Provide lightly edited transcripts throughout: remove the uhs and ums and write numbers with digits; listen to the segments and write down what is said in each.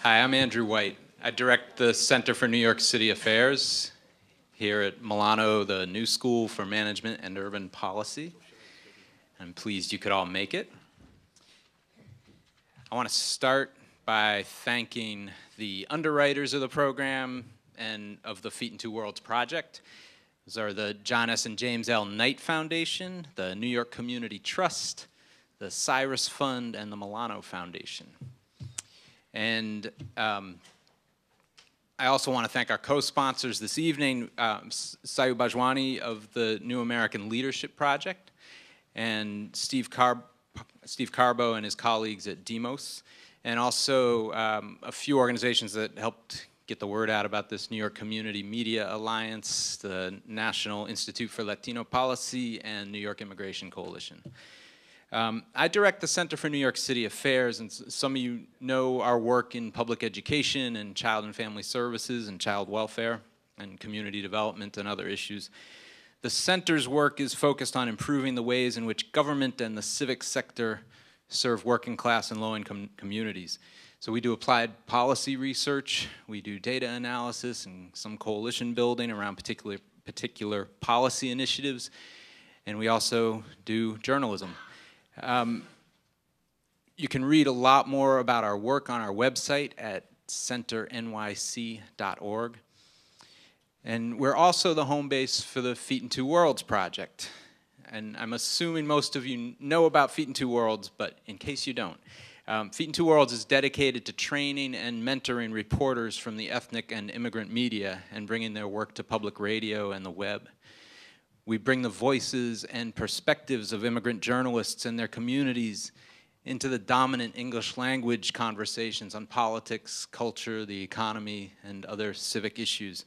Hi, I'm Andrew White. I direct the Center for New York City Affairs here at Milano, the New School for Management and Urban Policy. I'm pleased you could all make it. I want to start by thanking the underwriters of the program and of the Feet in Two Worlds project. Those are the John S. and James L. Knight Foundation, the New York Community Trust, the Cyrus Fund, and the Milano Foundation. And I also want to thank our co-sponsors this evening, Sayu Bhojwani of the New American Leadership Project, and Steve Carbo and his colleagues at Demos, and also a few organizations that helped get the word out about this: New York Community Media Alliance, the National Institute for Latino Policy, and New York Immigration Coalition. I direct the Center for New York City Affairs, and some of you know our work in public education and child and family services and child welfare and community development and other issues. The center's work is focused on improving the ways in which government and the civic sector serve working class and low-income communities. So we do applied policy research, we do data analysis and some coalition building around particular policy initiatives, and we also do journalism. You can read a lot more about our work on our website at centernyc.org. And we're also the home base for the Feet in Two Worlds project. And I'm assuming most of you know about Feet in Two Worlds, but in case you don't, Feet in Two Worlds is dedicated to training and mentoring reporters from the ethnic and immigrant media and bringing their work to public radio and the web. We bring the voices and perspectives of immigrant journalists and their communities into the dominant English language conversations on politics, culture, the economy, and other civic issues,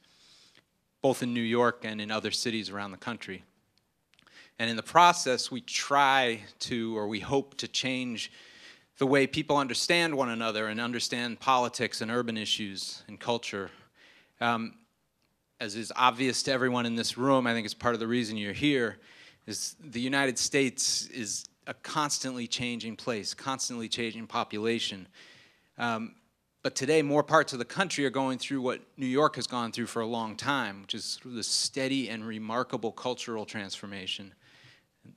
both in New York and in other cities around the country. And in the process, we try to, or we hope to, change the way people understand one another and understand politics and urban issues and culture. As is obvious to everyone in this room, I think it's part of the reason you're here, is the United States is a constantly changing place, constantly changing population. But today, more parts of the country are going through what New York has gone through for a long time, which is sort of the steady and remarkable cultural transformation.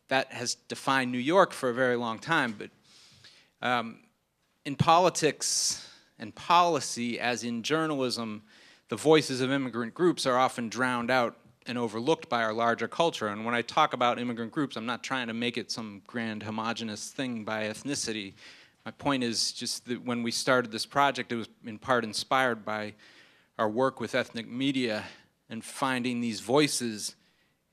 That has defined New York for a very long time, but in politics and policy, as in journalism, the voices of immigrant groups are often drowned out and overlooked by our larger culture. And when I talk about immigrant groups, I'm not trying to make it some grand homogenous thing by ethnicity. My point is just that when we started this project, it was in part inspired by our work with ethnic media and finding these voices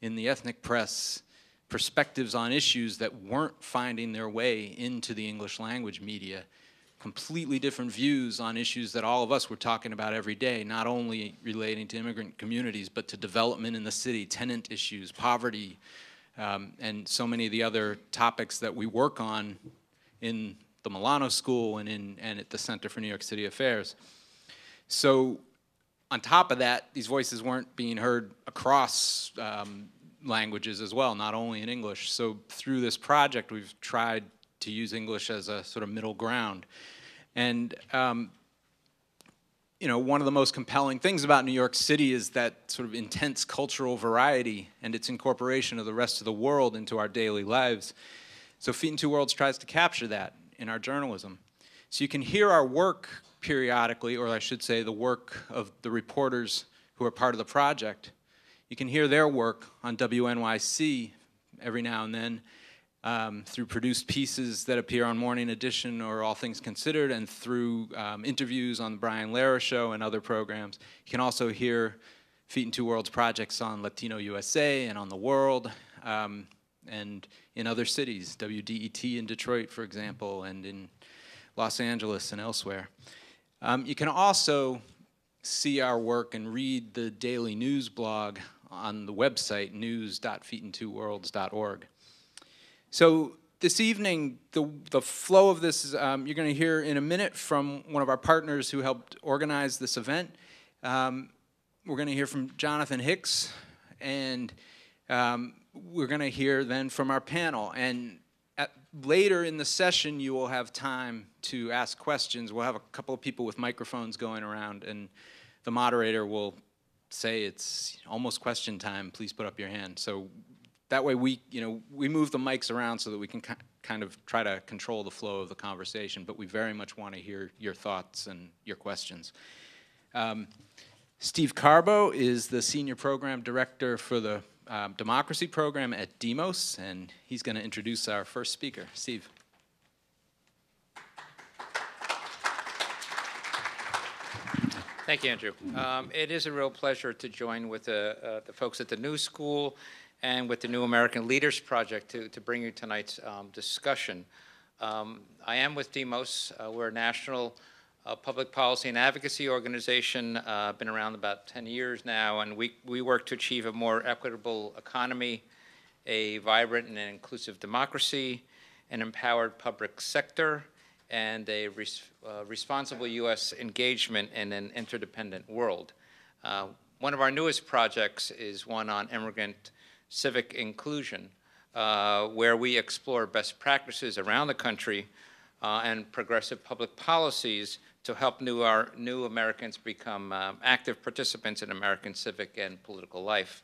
in the ethnic press, perspectives on issues that weren't finding their way into the English language media. Completely different views on issues that all of us were talking about every day, not only relating to immigrant communities, but to development in the city, tenant issues, poverty, and so many of the other topics that we work on in the Milano School and at the Center for New York City Affairs. So on top of that, these voices weren't being heard across languages as well, not only in English. So through this project, we've tried to use English as a sort of middle ground. And you know, one of the most compelling things about New York City is that sort of intense cultural variety and its incorporation of the rest of the world into our daily lives. So Feet in Two Worlds tries to capture that in our journalism. So you can hear our work periodically, or I should say the work of the reporters who are part of the project. You can hear their work on WNYC every now and then, through produced pieces that appear on Morning Edition or All Things Considered, and through interviews on the Brian Lehrer Show and other programs. You can also hear Feet in Two Worlds projects on Latino USA and on The World, and in other cities, WDET in Detroit, for example, and in Los Angeles and elsewhere. You can also see our work and read the daily news blog on the website, news.feetintwoworlds.org. So this evening, the flow of this is, you're going to hear in a minute from one of our partners who helped organize this event. We're going to hear from Jonathan Hicks, and we're going to hear then from our panel. And later in the session, you will have time to ask questions. We'll have a couple of people with microphones going around, and the moderator will say it's almost question time. Please put up your hand. So that way we move the mics around so that we can kind of try to control the flow of the conversation, but we very much want to hear your thoughts and your questions. Steve Carbo is the Senior Program Director for the Democracy Program at Demos, and he's going to introduce our first speaker. Steve. Thank you, Andrew. It is a real pleasure to join with the folks at the New School and with the New American Leaders Project to bring you tonight's discussion. I am with Demos. We're a national public policy and advocacy organization, been around about 10 years now, and we work to achieve a more equitable economy, a vibrant and inclusive democracy, an empowered public sector, and a responsible U.S. engagement in an interdependent world. One of our newest projects is one on immigrant civic inclusion, where we explore best practices around the country and progressive public policies to help new Americans become active participants in American civic and political life.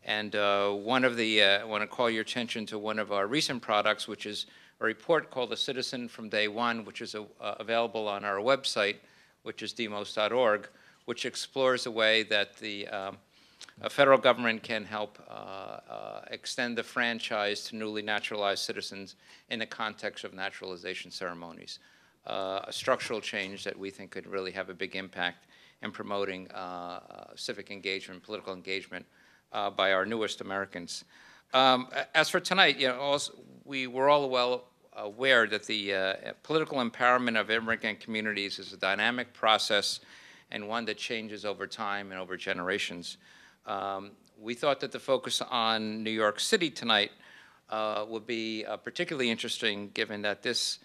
And I want to call your attention to one of our recent products, which is a report called The Citizen from Day One, which is available on our website, which is demos.org, which explores the way that the federal government can help extend the franchise to newly naturalized citizens in the context of naturalization ceremonies. A structural change that we think could really have a big impact in promoting civic engagement, political engagement by our newest Americans. As for tonight, we were all well aware that the political empowerment of immigrant communities is a dynamic process and one that changes over time and over generations. We thought that the focus on New York City tonight would be particularly interesting, given that this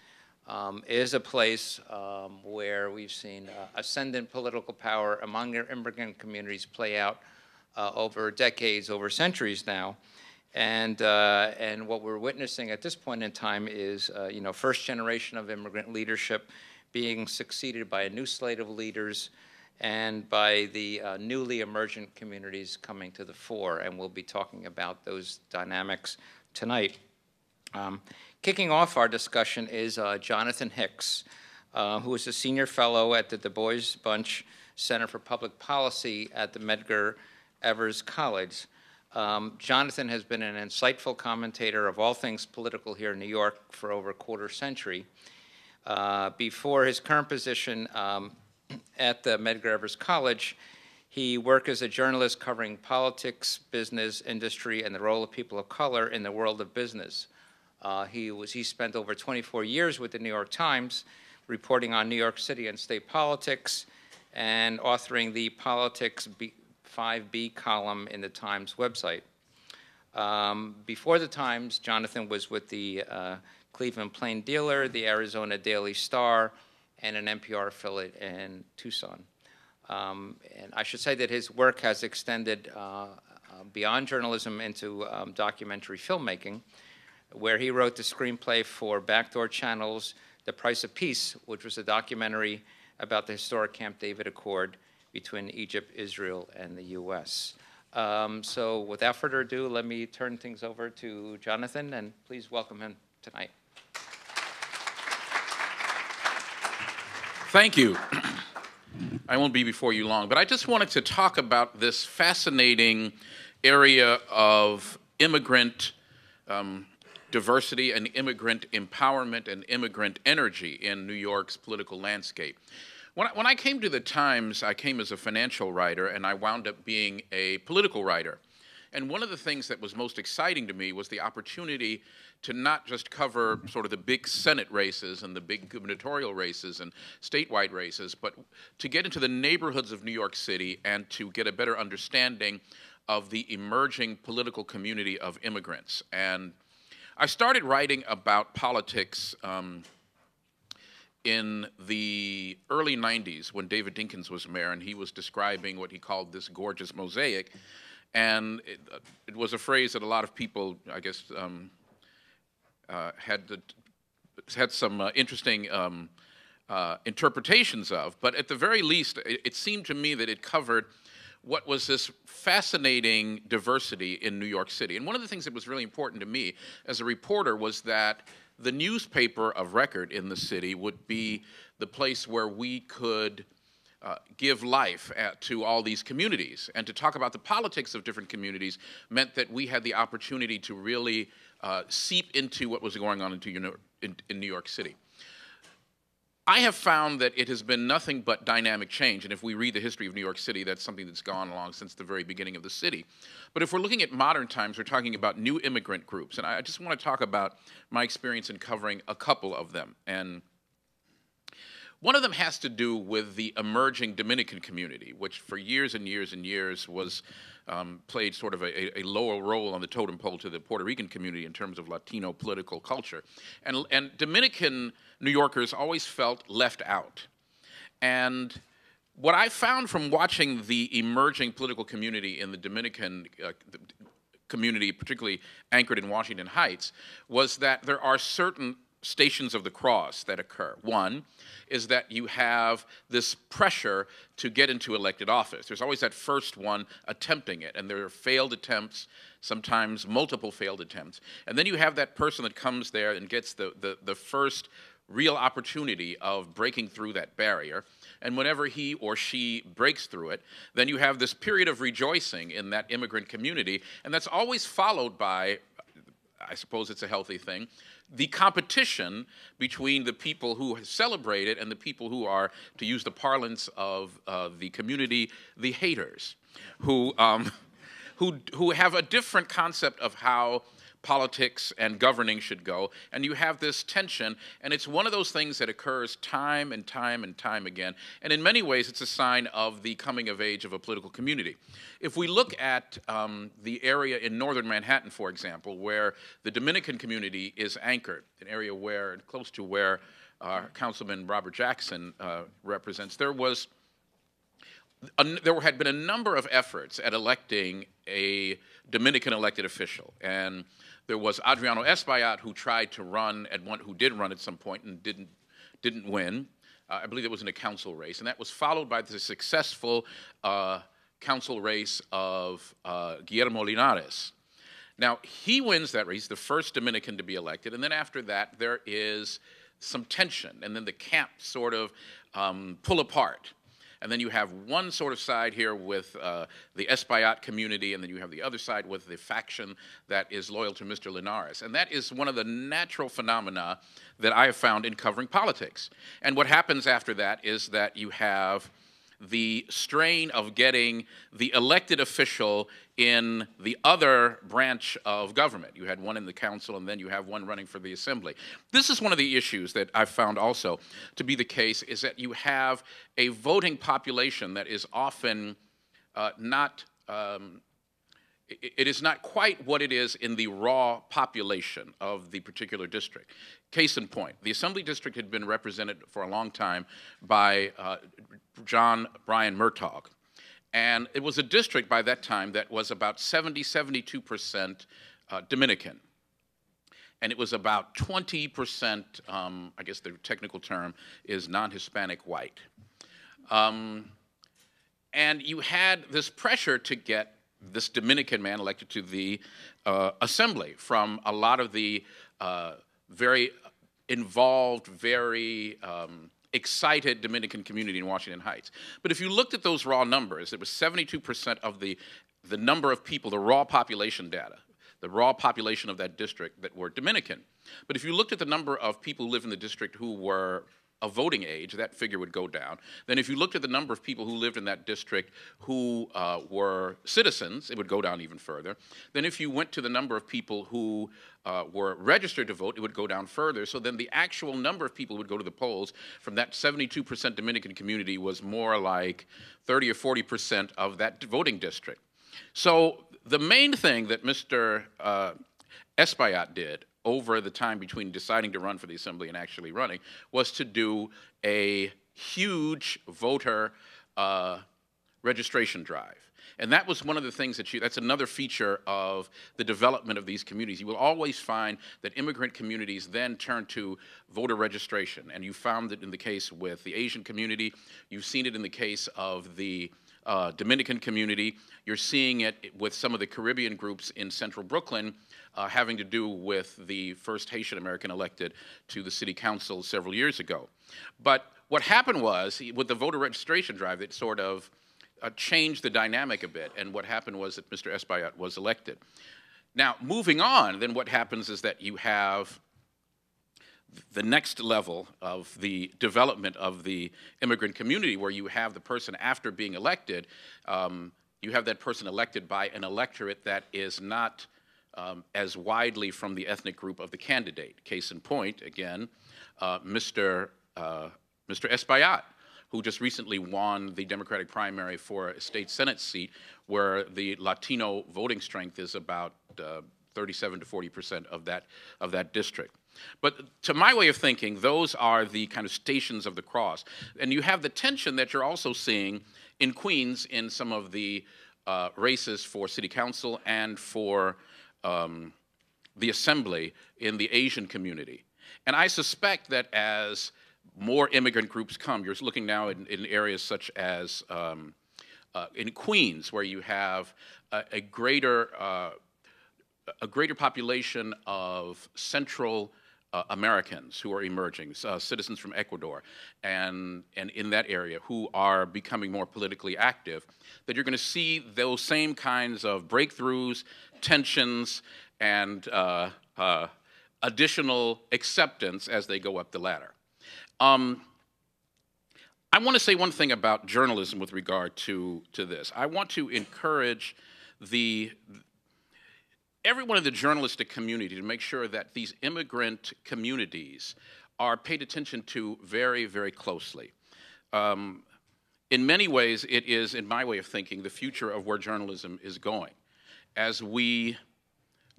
is a place where we've seen ascendant political power among immigrant communities play out over decades, over centuries now. And what we're witnessing at this point in time is, first generation of immigrant leadership being succeeded by a new slate of leaders and by the newly emergent communities coming to the fore. And we'll be talking about those dynamics tonight. Kicking off our discussion is Jonathan Hicks, who is a senior fellow at the Du Bois Bunch Center for Public Policy at the Medgar Evers College. Jonathan has been an insightful commentator of all things political here in New York for over a quarter century. Before his current position at the Medgar Evers College, he worked as a journalist covering politics, business, industry, and the role of people of color in the world of business. He spent over 24 years with the New York Times, reporting on New York City and state politics, and authoring the Politics 5B column in the Times website. Before the Times, Jonathan was with the Cleveland Plain Dealer, the Arizona Daily Star, and an NPR affiliate in Tucson. And I should say that his work has extended beyond journalism into documentary filmmaking, where he wrote the screenplay for Backdoor Channel's The Price of Peace, which was a documentary about the historic Camp David Accord between Egypt, Israel, and the U.S. So without further ado, let me turn things over to Jonathan, and please welcome him tonight. Thank you. I won't be before you long, but I just wanted to talk about this fascinating area of immigrant diversity and immigrant empowerment and immigrant energy in New York's political landscape. When I came to the Times, I came as a financial writer, and I wound up being a political writer. And one of the things that was most exciting to me was the opportunity to not just cover sort of the big Senate races and the big gubernatorial races and statewide races, but to get into the neighborhoods of New York City and to get a better understanding of the emerging political community of immigrants. And I started writing about politics in the early 90s when David Dinkins was mayor, and he was describing what he called this gorgeous mosaic. And it was a phrase that a lot of people, I guess, had some interesting interpretations of, but at the very least, it seemed to me that it covered what was this fascinating diversity in New York City. And one of the things that was really important to me as a reporter was that the newspaper of record in the city would be the place where we could give life to all these communities. And to talk about the politics of different communities meant that we had the opportunity to really seep into what was going on in New York City. I have found that it has been nothing but dynamic change, and if we read the history of New York City, that's something that's gone along since the very beginning of the city. But if we're looking at modern times, we're talking about new immigrant groups, and I just want to talk about my experience in covering a couple of them. And one of them has to do with the emerging Dominican community, which for years and years and years was played sort of a lower role on the totem pole to the Puerto Rican community in terms of Latino political culture. And Dominican New Yorkers always felt left out. And what I found from watching the emerging political community in the Dominican community, particularly anchored in Washington Heights, was that there are certain stations of the cross that occur. One is that you have this pressure to get into elected office. There's always that first one attempting it, and there are failed attempts, sometimes multiple failed attempts. And then you have that person that comes there and gets the first real opportunity of breaking through that barrier. And whenever he or she breaks through it, then you have this period of rejoicing in that immigrant community, and that's always followed by, I suppose it's a healthy thing, the competition between the people who celebrate it and the people who are, to use the parlance of the community, the haters, who have a different concept of how politics and governing should go, and you have this tension, and it's one of those things that occurs time and time and time again, and in many ways it's a sign of the coming of age of a political community. If we look at the area in northern Manhattan, for example, where the Dominican community is anchored, an area where, close to where Councilman Robert Jackson represents, there had been a number of efforts at electing a Dominican elected official, and there was Adriano Espaillat, who tried to run who did run at some point and didn't win. I believe it was in a council race, and that was followed by the successful council race of Guillermo Linares. Now, he wins that race, the first Dominican to be elected, and then after that, there is some tension, and then the camps sort of pull apart. And then you have one sort of side here with the Espaillat community, and then you have the other side with the faction that is loyal to Mr. Linares. And that is one of the natural phenomena that I have found in covering politics. And what happens after that is that you have the strain of getting the elected official in the other branch of government. You had one in the council, and then you have one running for the assembly. This is one of the issues that I've found also to be the case, is that you have a voting population that is often it is not quite what it is in the raw population of the particular district. Case in point, the Assembly District had been represented for a long time by John Bryan Murtaugh. And it was a district by that time that was about 72% Dominican. And it was about 20%, I guess the technical term is non-Hispanic white. And you had this pressure to get this Dominican man elected to the assembly from a lot of the very involved, very excited Dominican community in Washington Heights. But if you looked at those raw numbers, it was 72% of the number of people, the raw population data, the raw population of that district that were Dominican. But if you looked at the number of people who lived in the district who were of voting age, that figure would go down. Then if you looked at the number of people who lived in that district who were citizens, it would go down even further. Then if you went to the number of people who were registered to vote, it would go down further. So then the actual number of people who would go to the polls from that 72% Dominican community was more like 30 or 40% of that voting district. So the main thing that Mr. Espaillat did over the time between deciding to run for the assembly and actually running was to do a huge voter registration drive. And that was one of the things that's another feature of the development of these communities. You will always find that immigrant communities then turn to voter registration. And you found it in the case with the Asian community. You've seen it in the case of the Dominican community. You're seeing it with some of the Caribbean groups in central Brooklyn, having to do with the first Haitian American elected to the city council several years ago. But what happened was, with the voter registration drive, it sort of changed the dynamic a bit, and what happened was that Mr. Espaillat was elected. Now, moving on, then what happens is that you have the next level of the development of the immigrant community, where you have the person after being elected, you have that person elected by an electorate that is not as widely from the ethnic group of the candidate. Case in point, again, Mr. Espaillat, who just recently won the Democratic primary for a state Senate seat where the Latino voting strength is about 37 to 40% of that district. But to my way of thinking, those are the kind of stations of the cross. And you have the tension that you're also seeing in Queens in some of the races for city council and for the assembly in the Asian community. And I suspect that as more immigrant groups come, you're looking now in areas such as in Queens, where you have a greater population of Central Americans who are emerging, citizens from Ecuador, and in that area who are becoming more politically active, that you're going to see those same kinds of breakthroughs, tensions, and additional acceptance as they go up the ladder. I want to say one thing about journalism with regard to this. I want to encourage everyone in the journalistic community to make sure that these immigrant communities are paid attention to very, very closely. In many ways, it is, in my way of thinking, the future of where journalism is going. As we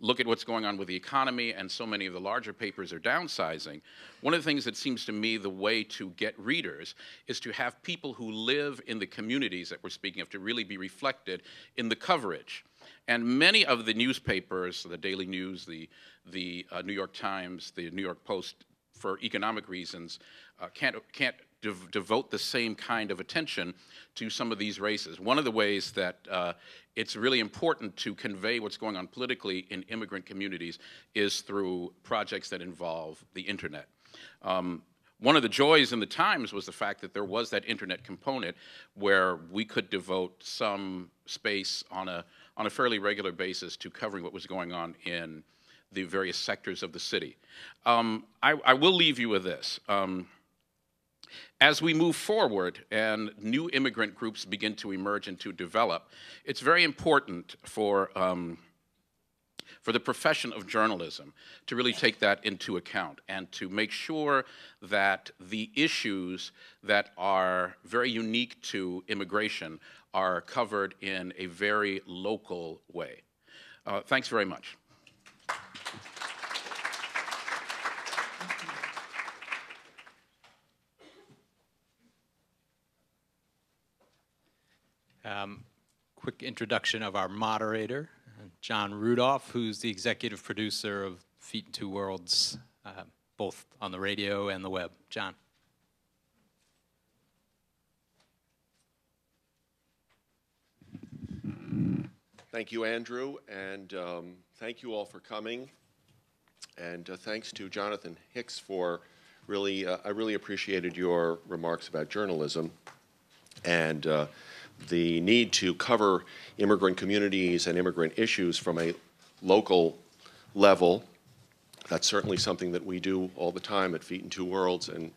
look at what's going on with the economy and so many of the larger papers are downsizing, one of the things that seems to me the way to get readers is to have people who live in the communities that we're speaking of to really be reflected in the coverage. And many of the newspapers, the Daily News, the New York Times, the New York Post, for economic reasons, can't devote the same kind of attention to some of these races. One of the ways that it's really important to convey what's going on politically in immigrant communities is through projects that involve the internet. One of the joys in the Times was the fact that there was that internet component where we could devote some space on a fairly regular basis to covering what was going on in the various sectors of the city. I will leave you with this. As we move forward and new immigrant groups begin to emerge and to develop, it's very important for the profession of journalism to really take that into account and to make sure that the issues that are very unique to immigration are covered in a very local way. Thanks very much. Quick introduction of our moderator, John Rudolph, who's the executive producer of Feet in Two Worlds, both on the radio and the web. John. Thank you, Andrew, and thank you all for coming. And thanks to Jonathan Hicks for really, I really appreciated your remarks about journalism and the need to cover immigrant communities and immigrant issues from a local level. That's certainly something that we do all the time at Feet in Two Worlds and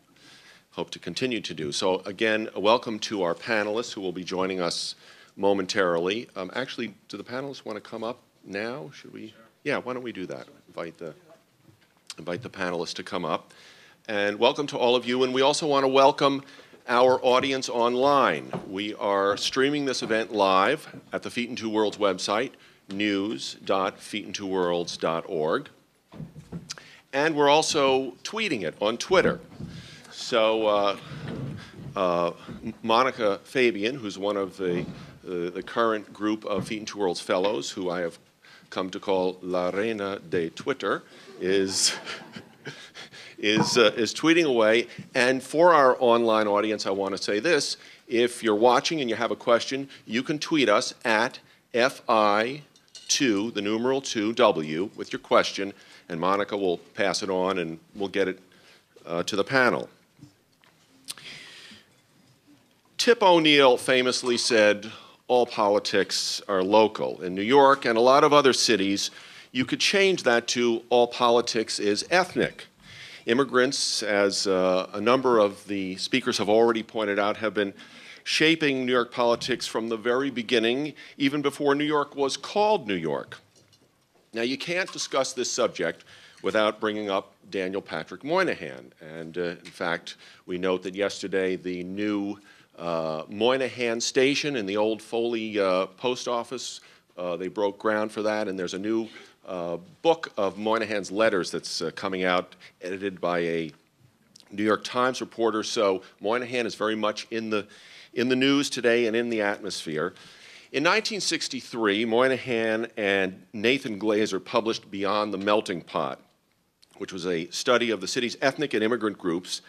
hope to continue to do. So again, welcome to our panelists who will be joining us momentarily. Actually, do the panelists want to come up now? Should we? Sure. Yeah, why don't we do that? Invite the panelists to come up. And welcome to all of you. And we also want to welcome our audience online. We are streaming this event live at the Feet in Two Worlds website, news.feetintwoworlds.org. And we're also tweeting it on Twitter. So Monica Fabian, who's one of the current group of Feet in Two Worlds Fellows, who I have come to call La Reina de Twitter, is tweeting away. And for our online audience, I want to say this. If you're watching and you have a question, you can tweet us at FI2, the numeral 2W, with your question, and Monica will pass it on and we'll get it to the panel. Tip O'Neill famously said, all politics are local. In New York and a lot of other cities, you could change that to all politics is ethnic. Immigrants, as a number of the speakers have already pointed out, have been shaping New York politics from the very beginning, even before New York was called New York. Now, you can't discuss this subject without bringing up Daniel Patrick Moynihan. And in fact, we note that yesterday the new Moynihan Station in the old Foley post office, they broke ground for that, and there's a new book of Moynihan's letters that's coming out, edited by a New York Times reporter. So Moynihan is very much in the news today and in the atmosphere. In 1963, Moynihan and Nathan Glazer published Beyond the Melting Pot, which was a study of the city's ethnic and immigrant groups.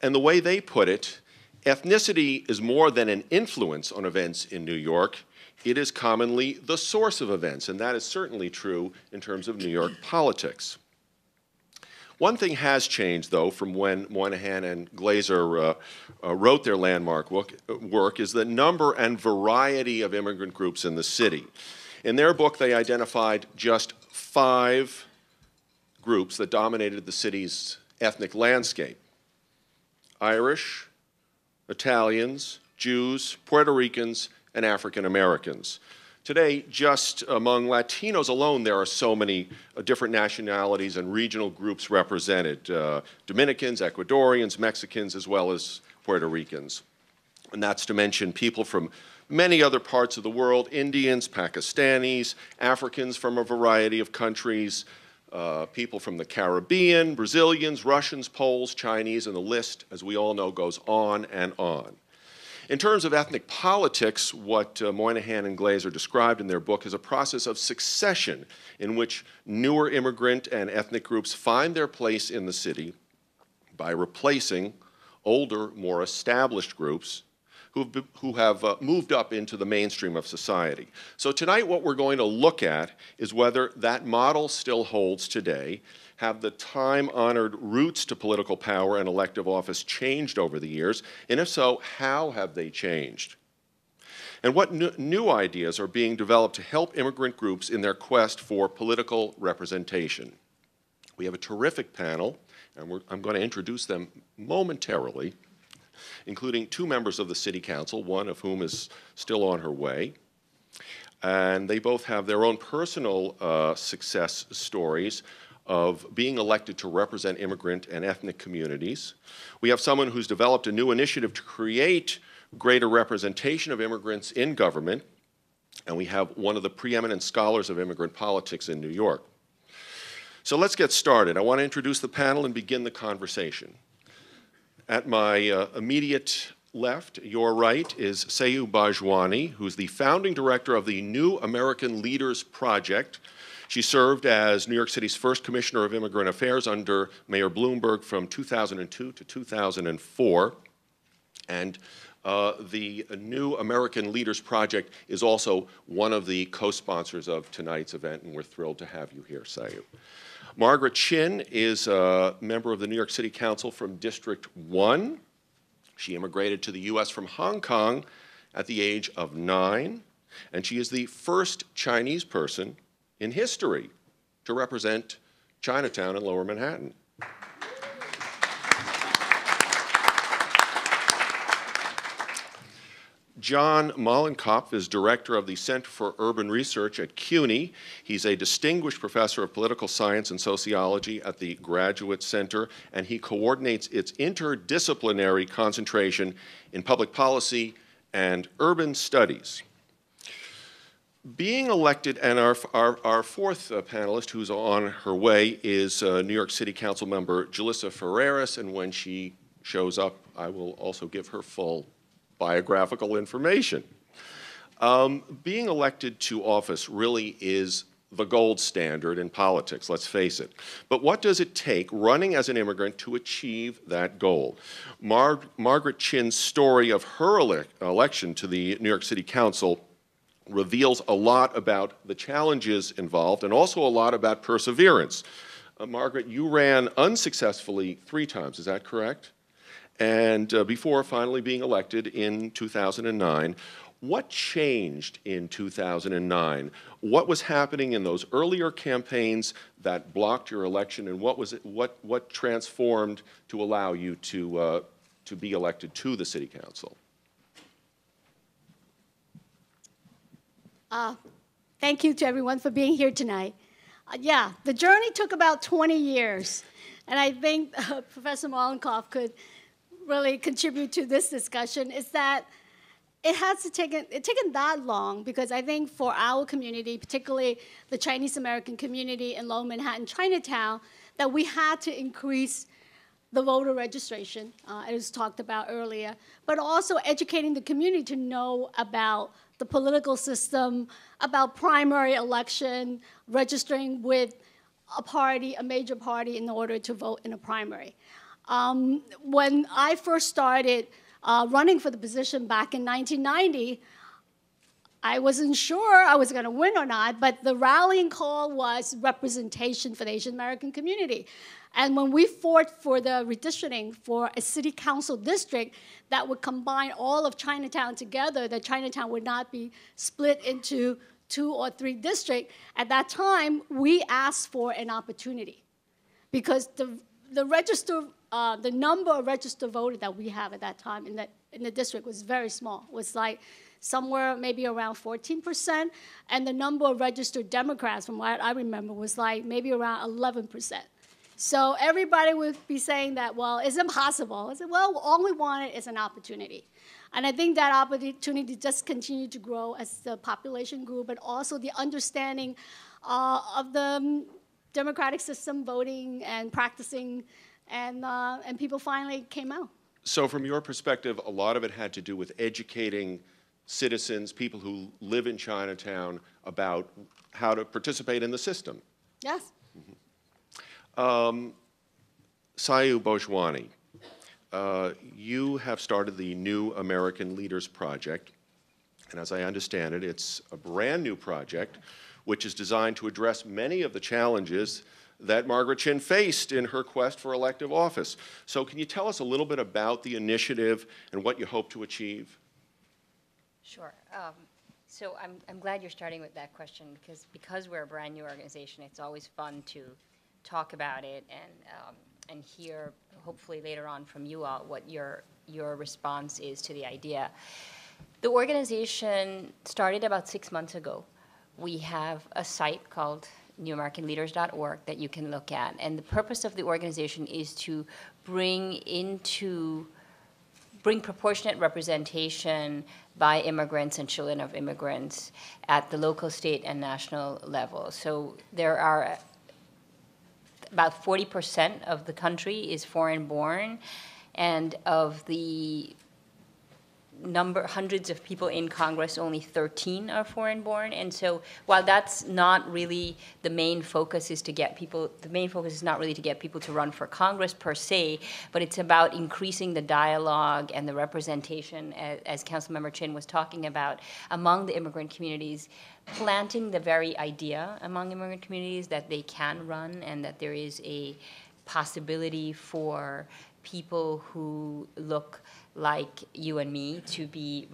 And the way they put it, ethnicity is more than an influence on events in New York. It is commonly the source of events, and that is certainly true in terms of New York politics. One thing has changed, though, from when Moynihan and Glazer wrote their landmark work is the number and variety of immigrant groups in the city. In their book, they identified just 5 groups that dominated the city's ethnic landscape: Irish, Italians, Jews, Puerto Ricans, and African Americans. Today, just among Latinos alone, there are so many different nationalities and regional groups represented: Dominicans, Ecuadorians, Mexicans, as well as Puerto Ricans. And that's to mention people from many other parts of the world: Indians, Pakistanis, Africans from a variety of countries, people from the Caribbean, Brazilians, Russians, Poles, Chinese, and the list, as we all know, goes on and on. In terms of ethnic politics, what Moynihan and Glazer described in their book is a process of succession in which newer immigrant and ethnic groups find their place in the city by replacing older, more established groups who have moved up into the mainstream of society. So tonight what we're going to look at is whether that model still holds today. Have the time-honored roots to political power and elective office changed over the years? And if so, how have they changed? And what new ideas are being developed to help immigrant groups in their quest for political representation? We have a terrific panel, and I'm going to introduce them momentarily, including 2 members of the City Council, one of whom is still on her way. And they both have their own personal success stories of being elected to represent immigrant and ethnic communities. We have someone who's developed a new initiative to create greater representation of immigrants in government, and we have one of the preeminent scholars of immigrant politics in New York. So let's get started. I want to introduce the panel and begin the conversation. At my immediate left, your right, is Sayu Bhojwani, who's the founding director of the New American Leaders Project. She served as New York City's first Commissioner of Immigrant Affairs under Mayor Bloomberg from 2002 to 2004. And the New American Leaders Project is also one of the co-sponsors of tonight's event, and we're thrilled to have you here, Sayu. Margaret is a member of the New York City Council from District 1. She immigrated to the U.S. from Hong Kong at the age of 9, and she is the first Chinese person in history to represent Chinatown in Lower Manhattan. John Mollenkopf is director of the Center for Urban Research at CUNY. He's a distinguished professor of political science and sociology at the Graduate Center, and he coordinates its interdisciplinary concentration in public policy and urban studies. Being elected, and our 4th panelist, who's on her way, is New York City Council member Julissa Ferreras, and when she shows up, I will also give her full biographical information. Being elected to office really is the gold standard in politics, let's face it. But what does it take running as an immigrant to achieve that goal? Margaret Chin's story of her election to the New York City Council reveals a lot about the challenges involved and also a lot about perseverance. Margaret, you ran unsuccessfully 3 times, is that correct? And before finally being elected in 2009. What changed in 2009? What was happening in those earlier campaigns that blocked your election, and what transformed to allow you to be elected to the City Council? Thank you to everyone for being here tonight. Yeah, the journey took about 20 years, and I think Professor Mollenkopf could really contribute to this discussion, is that it taken that long because I think for our community, particularly the Chinese American community in Lower Manhattan, Chinatown, that we had to increase the voter registration, as talked about earlier, but also educating the community to know about the political system, about primary election, registering with a major party in order to vote in a primary. When I first started running for the position back in 1990, I wasn't sure I was going to win or not, but the rallying call was representation for the Asian American community. And when we fought for the redistricting for a city council district that would combine all of Chinatown together, that Chinatown would not be split into 2 or 3 districts, at that time, we asked for an opportunity. Because the number of registered voters that we have at that time in the district was very small. It was like somewhere maybe around 14%, and the number of registered Democrats, from what I remember, was like maybe around 11%. So everybody would be saying that, well, it's impossible. I said, well, all we wanted is an opportunity. And I think that opportunity just continued to grow as the population grew, but also the understanding of the democratic system, voting and practicing, and people finally came out. So from your perspective, a lot of it had to do with educating citizens, people who live in Chinatown, about how to participate in the system. Yes. Sayu Bhojwani, you have started the New American Leaders Project, and as I understand it, it's a brand new project which is designed to address many of the challenges that Margaret Chin faced in her quest for elective office. So can you tell us a little bit about the initiative and what you hope to achieve? Sure. So I'm glad you're starting with that question because we're a brand new organization, it's always fun to talk about it and hear, hopefully later on from you all, what your response is to the idea. The organization started about 6 months ago. We have a site called newamericanleaders.org that you can look at, and the purpose of the organization is to bring proportionate representation by immigrants and children of immigrants at the local, state, and national level. So there are about 40% of the country is foreign-born, and of the hundreds of people in Congress, only 13 are foreign-born. And so while that's not really the main focus is not really to get people to run for Congress per se, but it's about increasing the dialogue and the representation, as Councilmember Chin was talking about, among the immigrant communities, planting the very idea among immigrant communities that they can run and that there is a possibility for people who look like you and me to be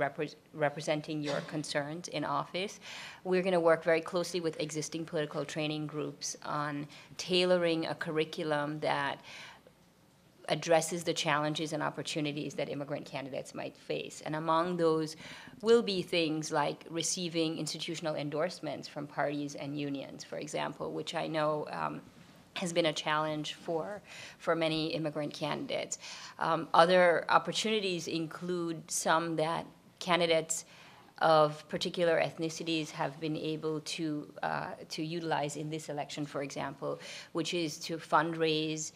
representing your concerns in office. We're going to work very closely with existing political training groups on tailoring a curriculum that addresses the challenges and opportunities that immigrant candidates might face. And among those will be things like receiving institutional endorsements from parties and unions, for example, which I know has been a challenge for many immigrant candidates. Other opportunities include some that candidates of particular ethnicities have been able to utilize in this election, for example, which is to fundraise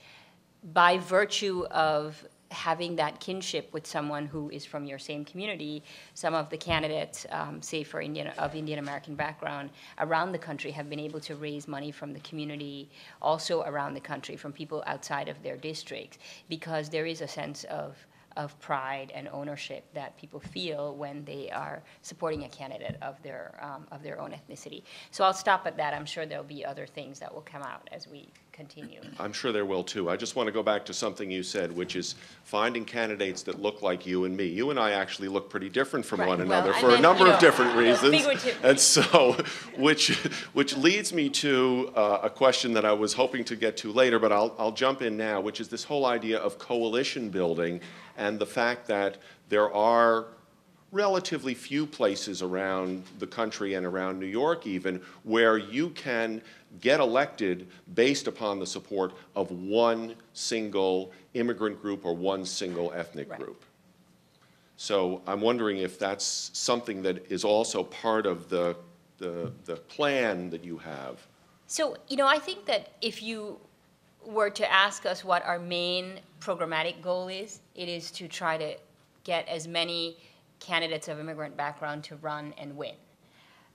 by virtue of having that kinship with someone who is from your same community. Some of the candidates, say for Indian American background, around the country have been able to raise money from the community, also around the country, from people outside of their districts, because there is a sense of pride and ownership that people feel when they are supporting a candidate of their own ethnicity. So I'll stop at that. I'm sure there'll be other things that will come out as we continue. I'm sure there will too. I just want to go back to something you said, which is finding candidates that look like you and me. You and I actually look pretty different from one another for a number of different reasons. And so, which leads me to a question that I was hoping to get to later, but I'll jump in now, which is this whole idea of coalition building and the fact that there are relatively few places around the country and around New York even where you can get elected based upon the support of one single immigrant group or one single ethnic group. So I'm wondering if that's something that is also part of the plan that you have. So, I think that if you were to ask us what our main programmatic goal is, it is to try to get as many candidates of immigrant background to run and win.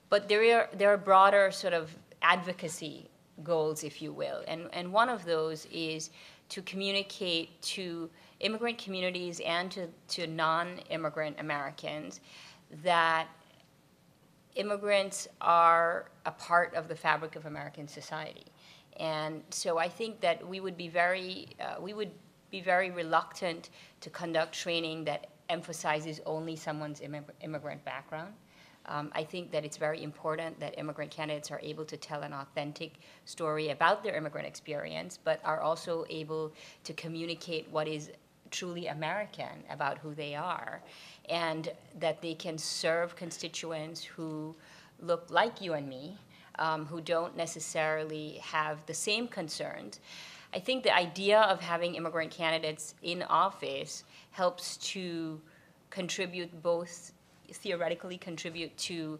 But there are broader sort of advocacy goals, if you will, and one of those is to communicate to immigrant communities and to non-immigrant Americans that immigrants are a part of the fabric of American society. And so I think that we would be very reluctant to conduct training that emphasizes only someone's immigrant background. I think that it's very important that immigrant candidates are able to tell an authentic story about their immigrant experience, but are also able to communicate what is truly American about who they are, and that they can serve constituents who look like you and me, who don't necessarily have the same concerns. I think the idea of having immigrant candidates in office helps to contribute, both theoretically contribute to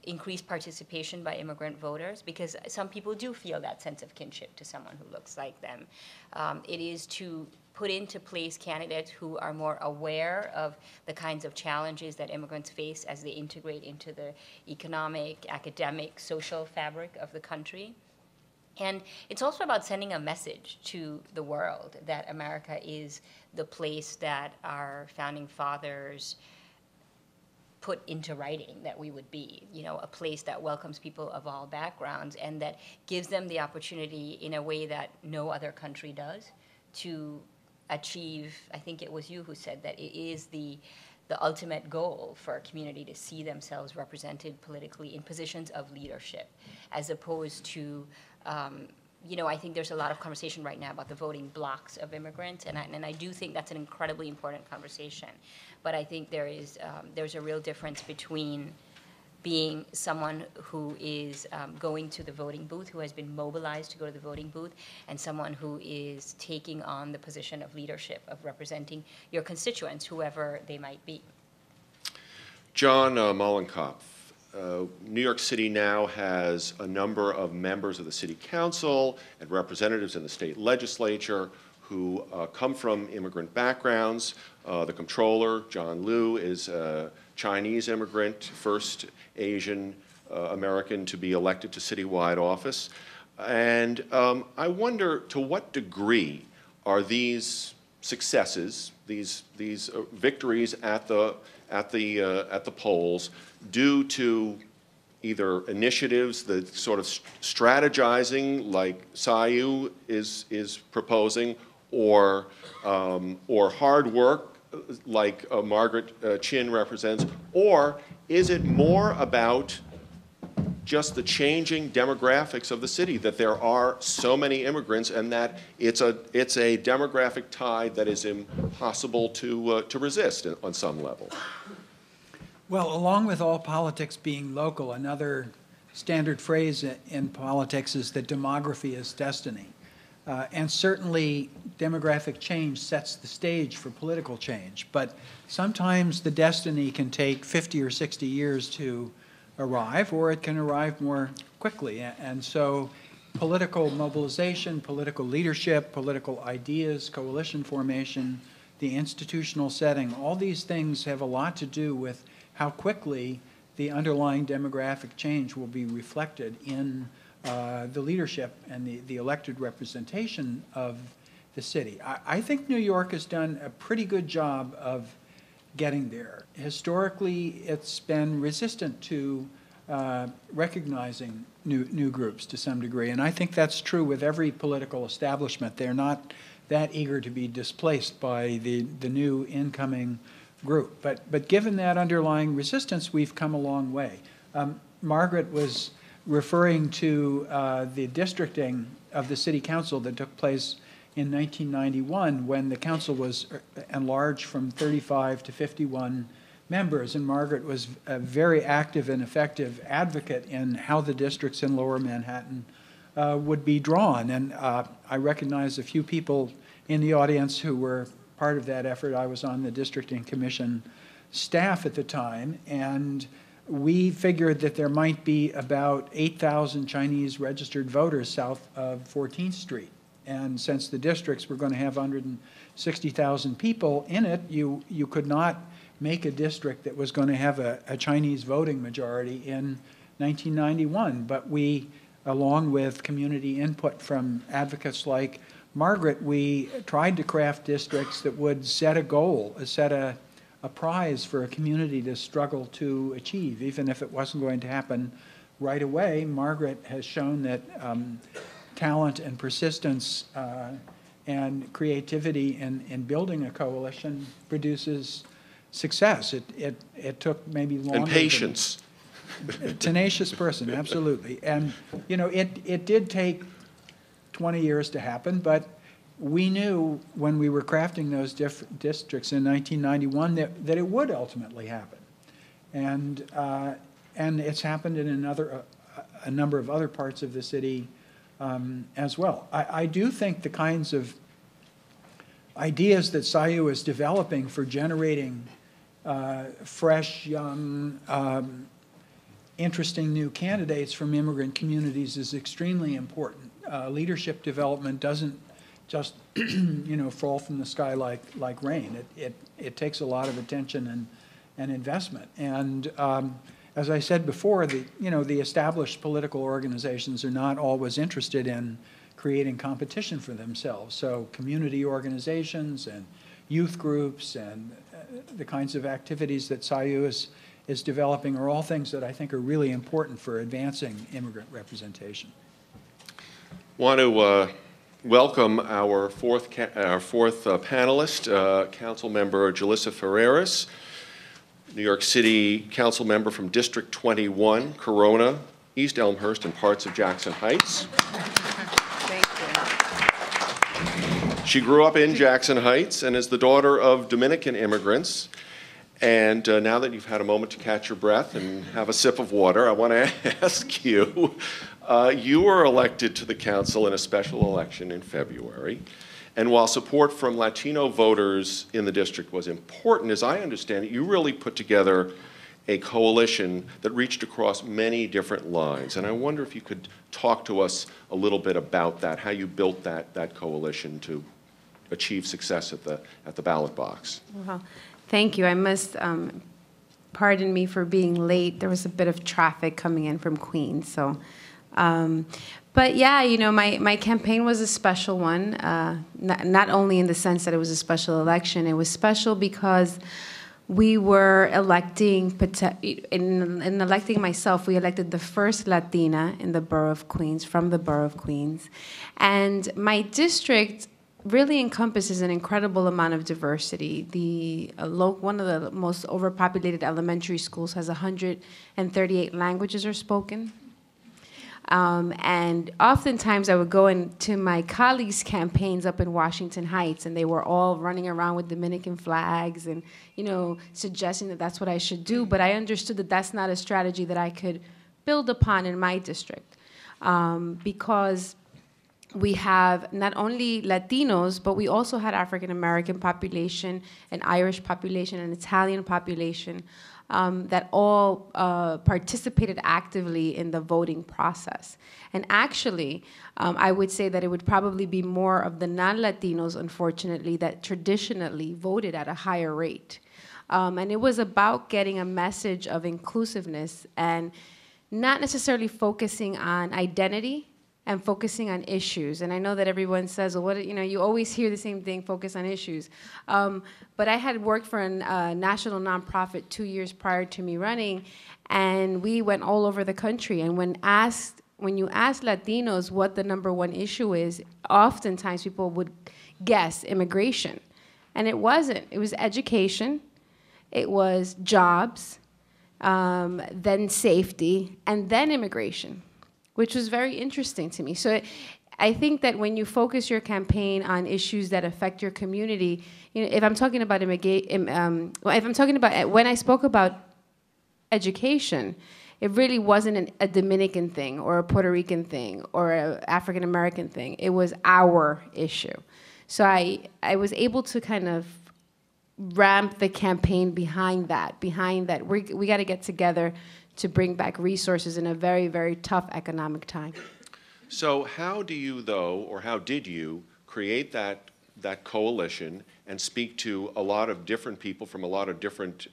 increased participation by immigrant voters, because some people do feel that sense of kinship to someone who looks like them. It is to put into place candidates who are more aware of the kinds of challenges that immigrants face as they integrate into the economic, academic, social fabric of the country. And it's also about sending a message to the world that America is the place that our founding fathers put into writing that we would be, a place that welcomes people of all backgrounds and that gives them the opportunity in a way that no other country does to achieve. I think it was you who said that it is the ultimate goal for a community to see themselves represented politically in positions of leadership, as opposed to, I think there's a lot of conversation right now about the voting blocks of immigrants, and I do think that's an incredibly important conversation. But I think there's a real difference between being someone who is going to the voting booth, who has been mobilized to go to the voting booth, and someone who is taking on the position of leadership, of representing your constituents, whoever they might be. John Mollenkopf, New York City now has a number of members of the city council and representatives in the state legislature who come from immigrant backgrounds. The comptroller, John Liu, is a Chinese immigrant, first Asian American to be elected to citywide office. And I wonder, to what degree are these successes, these victories at the polls, due to either initiatives, the sort of strategizing like Sayu is proposing, or hard work like Margaret Chin represents, or is it more about just the changing demographics of the city, that there are so many immigrants and that it's a demographic tide that is impossible to resist on some level? Well, along with all politics being local, another standard phrase in politics is that demography is destiny. And certainly demographic change sets the stage for political change. But sometimes the destiny can take 50 or 60 years to arrive, or it can arrive more quickly. And so political mobilization, political leadership, political ideas, coalition formation the institutional setting, all these things have a lot to do with how quickly the underlying demographic change will be reflected in the leadership and the elected representation of the city. I think New York has done a pretty good job of getting there. Historically, it's been resistant to recognizing new groups to some degree, and I think that's true with every political establishment. They're not that eager to be displaced by the new incoming group. But given that underlying resistance, we've come a long way. Margaret was referring to the districting of the city council that took place in 1991 when the council was enlarged from 35 to 51 members, and Margaret was a very active and effective advocate in how the districts in Lower Manhattan would be drawn. And I recognize a few people in the audience who were part of that effort. I was on the districting commission staff at the time, and we figured that there might be about 8,000 Chinese registered voters south of 14th Street. And since the districts were going to have 160,000 people in it, you could not make a district that was going to have a Chinese voting majority in 1991. But we, along with community input from advocates like Margaret, we tried to craft districts that would set a goal, set a prize for a community to struggle to achieve, even if it wasn't going to happen right away. Margaret has shown that talent and persistence and creativity in building a coalition produces success. It took maybe longer. And patience. A tenacious person, absolutely. And, you know, it did take 20 years to happen, but we knew when we were crafting those districts in 1991 that it would ultimately happen. And it's happened in a number of other parts of the city as well. I do think the kinds of ideas that Sayu is developing for generating fresh, young, interesting new candidates from immigrant communities is extremely important. Leadership development doesn't just fall from the sky like rain. It takes a lot of attention and investment. And as I said before, the established political organizations are not always interested in creating competition for themselves. So community organizations and youth groups and the kinds of activities that Sayu is developing are all things that I think are really important for advancing immigrant representation. Want to welcome our fourth panelist, Council Member Julissa Ferreras, New York City Council Member from District 21, Corona, East Elmhurst, and parts of Jackson Heights. Thank you. She grew up in Jackson Heights and is the daughter of Dominican immigrants. And now that you've had a moment to catch your breath and have a sip of water, I want to ask you, you were elected to the council in a special election in February. And while support from Latino voters in the district was important, as I understand it, you really put together a coalition that reached across many different lines. And I wonder if you could talk to us a little bit about that, how you built that coalition to achieve success at the ballot box. Well, thank you. I must pardon me for being late. There was a bit of traffic coming in from Queens, so. But yeah, my campaign was a special one, not only in the sense that it was a special election. It was special because we were electing, in electing myself, we elected the first Latina in the borough of Queens, from the borough of Queens. And my district really encompasses an incredible amount of diversity. One of the most overpopulated elementary schools has 138 languages are spoken. And oftentimes I would go into my colleagues' campaigns up in Washington Heights, and they were all running around with Dominican flags and, suggesting that that's what I should do. But I understood that that's not a strategy that I could build upon in my district, because we have not only Latinos, but we also had African-American population, an Irish population, an Italian population. that all participated actively in the voting process. And actually, I would say that it would probably be more of the non-Latinos, unfortunately, that traditionally voted at a higher rate. And it was about getting a message of inclusiveness and not necessarily focusing on identity and focusing on issues. And I know that everyone says, well, what, you always hear the same thing, focus on issues. But I had worked for a national nonprofit 2 years prior to me running, and we went all over the country. And when you ask Latinos what the #1 issue is, oftentimes people would guess immigration. And it wasn't. It was education, it was jobs, then safety, and then immigration, which was very interesting to me. So I think that when you focus your campaign on issues that affect your community, if I'm talking about when I spoke about education, it really wasn't a Dominican thing or a Puerto Rican thing or an African American thing. It was our issue. So I was able to kind of ramp the campaign behind that. We got to get together to bring back resources in a very, very tough economic time. So how do you, though, or how did you create that coalition and speak to a lot of different people from a lot of different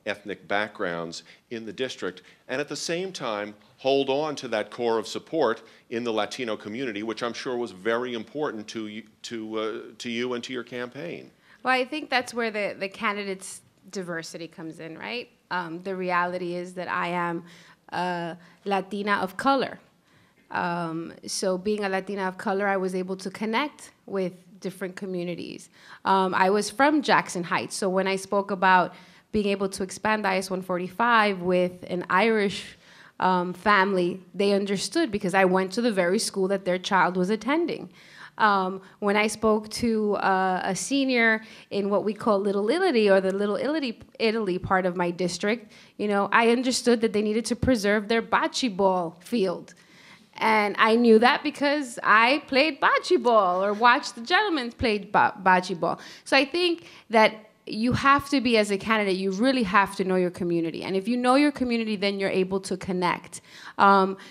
ethnic backgrounds in the district, and at the same time hold on to that core of support in the Latino community, which I'm sure was very important to you and to your campaign? Well, I think that's where the candidates' diversity comes in, right? The reality is that I am a Latina of color. So being a Latina of color, I was able to connect with different communities. I was from Jackson Heights, so when I spoke about being able to expand IS-145 with an Irish family, they understood because I went to the very school that their child was attending. When I spoke to a senior in what we call Little Italy, or the Little Italy part of my district, I understood that they needed to preserve their bocce ball field. And I knew that because I played bocce ball or watched the gentlemen play bocce ball. So I think that you have to be, as a candidate, you really have to know your community. And if you know your community, then you're able to connect.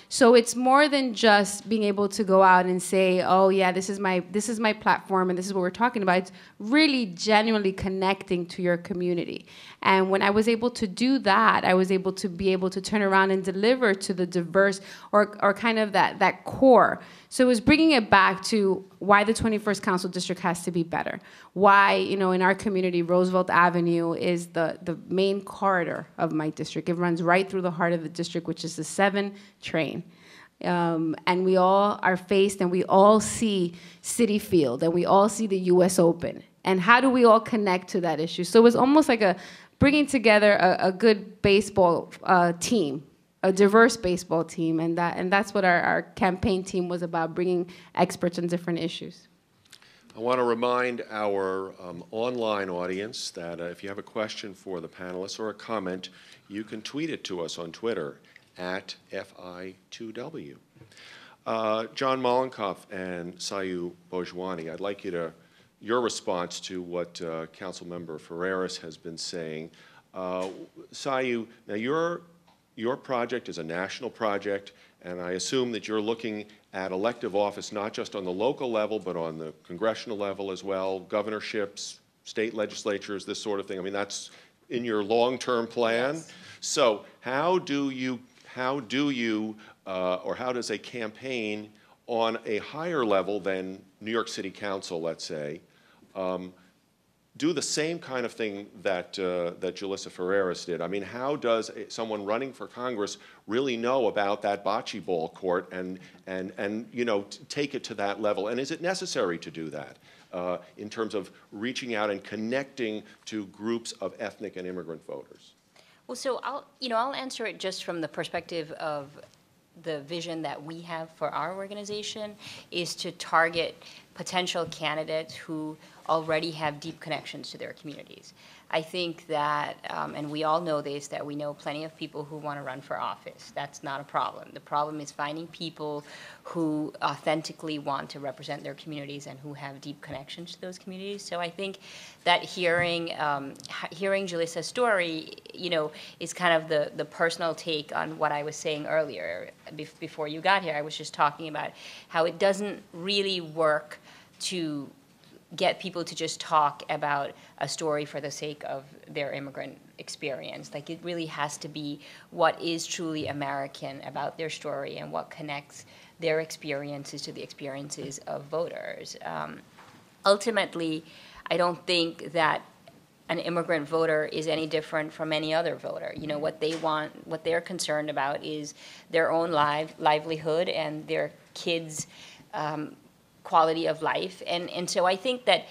So it's more than just being able to go out and say, oh yeah, this is my platform and this is what we're talking about. It's really genuinely connecting to your community. And when I was able to do that, I was able to turn around and deliver to the diverse or kind of that core. So it was bringing it back to why the 21st Council District has to be better. Why, in our community, Roosevelt Avenue is the main corridor of my district. It runs right through the heart of the district, which is the 7 train. And we all are faced, and we all see Citi Field, and we all see the U.S. Open. And how do we all connect to that issue? So it was almost like bringing together a good baseball team, a diverse baseball team, and that's what our campaign team was about, bringing experts on different issues. I want to remind our online audience that if you have a question for the panelists or a comment, you can tweet it to us on Twitter at FI2W. John Mollenkopf and Sayu Bhojwani, I'd like your response to what Councilmember Ferreras has been saying. Sayu, now your project is a national project, and I assume that you're looking at elective office not just on the local level, but on the congressional level as well, governorships, state legislatures, this sort of thing. I mean, that's in your long-term plan. Yes. So how does a campaign on a higher level than New York City Council, let's say, do the same kind of thing that Julissa Ferreras did? I mean, how does someone running for Congress really know about that bocce ball court and take it to that level? And is it necessary to do that in terms of reaching out and connecting to groups of ethnic and immigrant voters? Well, so I'll answer it just from the perspective of the vision that we have for our organization is to target potential candidates who already have deep connections to their communities. I think that, and we all know this, that we know plenty of people who want to run for office. That's not a problem. The problem is finding people who authentically want to represent their communities and who have deep connections to those communities. So I think that hearing Julissa's story, is kind of the personal take on what I was saying earlier. Before you got here, I was just talking about how it doesn't really work to get people to just talk about a story for the sake of their immigrant experience. Like, it really has to be what is truly American about their story and what connects their experiences to the experiences of voters. Ultimately, I don't think that an immigrant voter is any different from any other voter. What they want, what they're concerned about is their own livelihood and their kids' quality of life. And so I think that,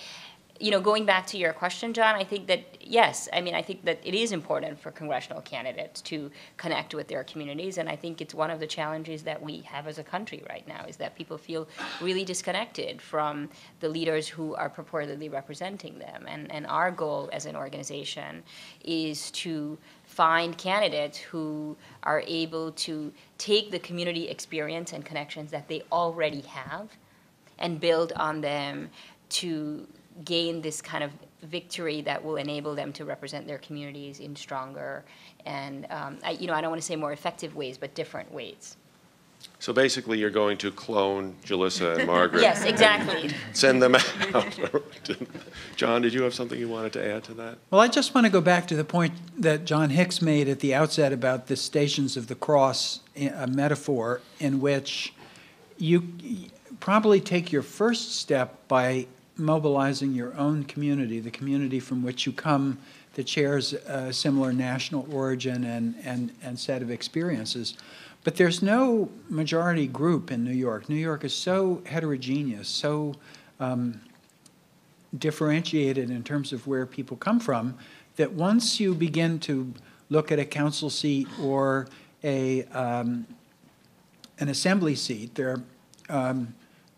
going back to your question, John, I think that, yes, I think that it is important for congressional candidates to connect with their communities, and I think it's one of the challenges that we have as a country right now, is that people feel really disconnected from the leaders who are purportedly representing them. And our goal as an organization is to find candidates who are able to take the community experience and connections that they already have and build on them to gain this kind of victory that will enable them to represent their communities in stronger and, I don't want to say more effective ways, but different ways. So basically, you're going to clone Julissa and Margaret. Yes, exactly. Send them out. John, did you have something you wanted to add to that? Well, I just want to go back to the point that John Hicks made at the outset about the Stations of the Cross, a metaphor in which you probably take your first step by mobilizing your own community, the community from which you come, that shares a similar national origin and set of experiences. But there's no majority group in New York. New York is so heterogeneous, so differentiated in terms of where people come from, that once you begin to look at a council seat or an assembly seat, there are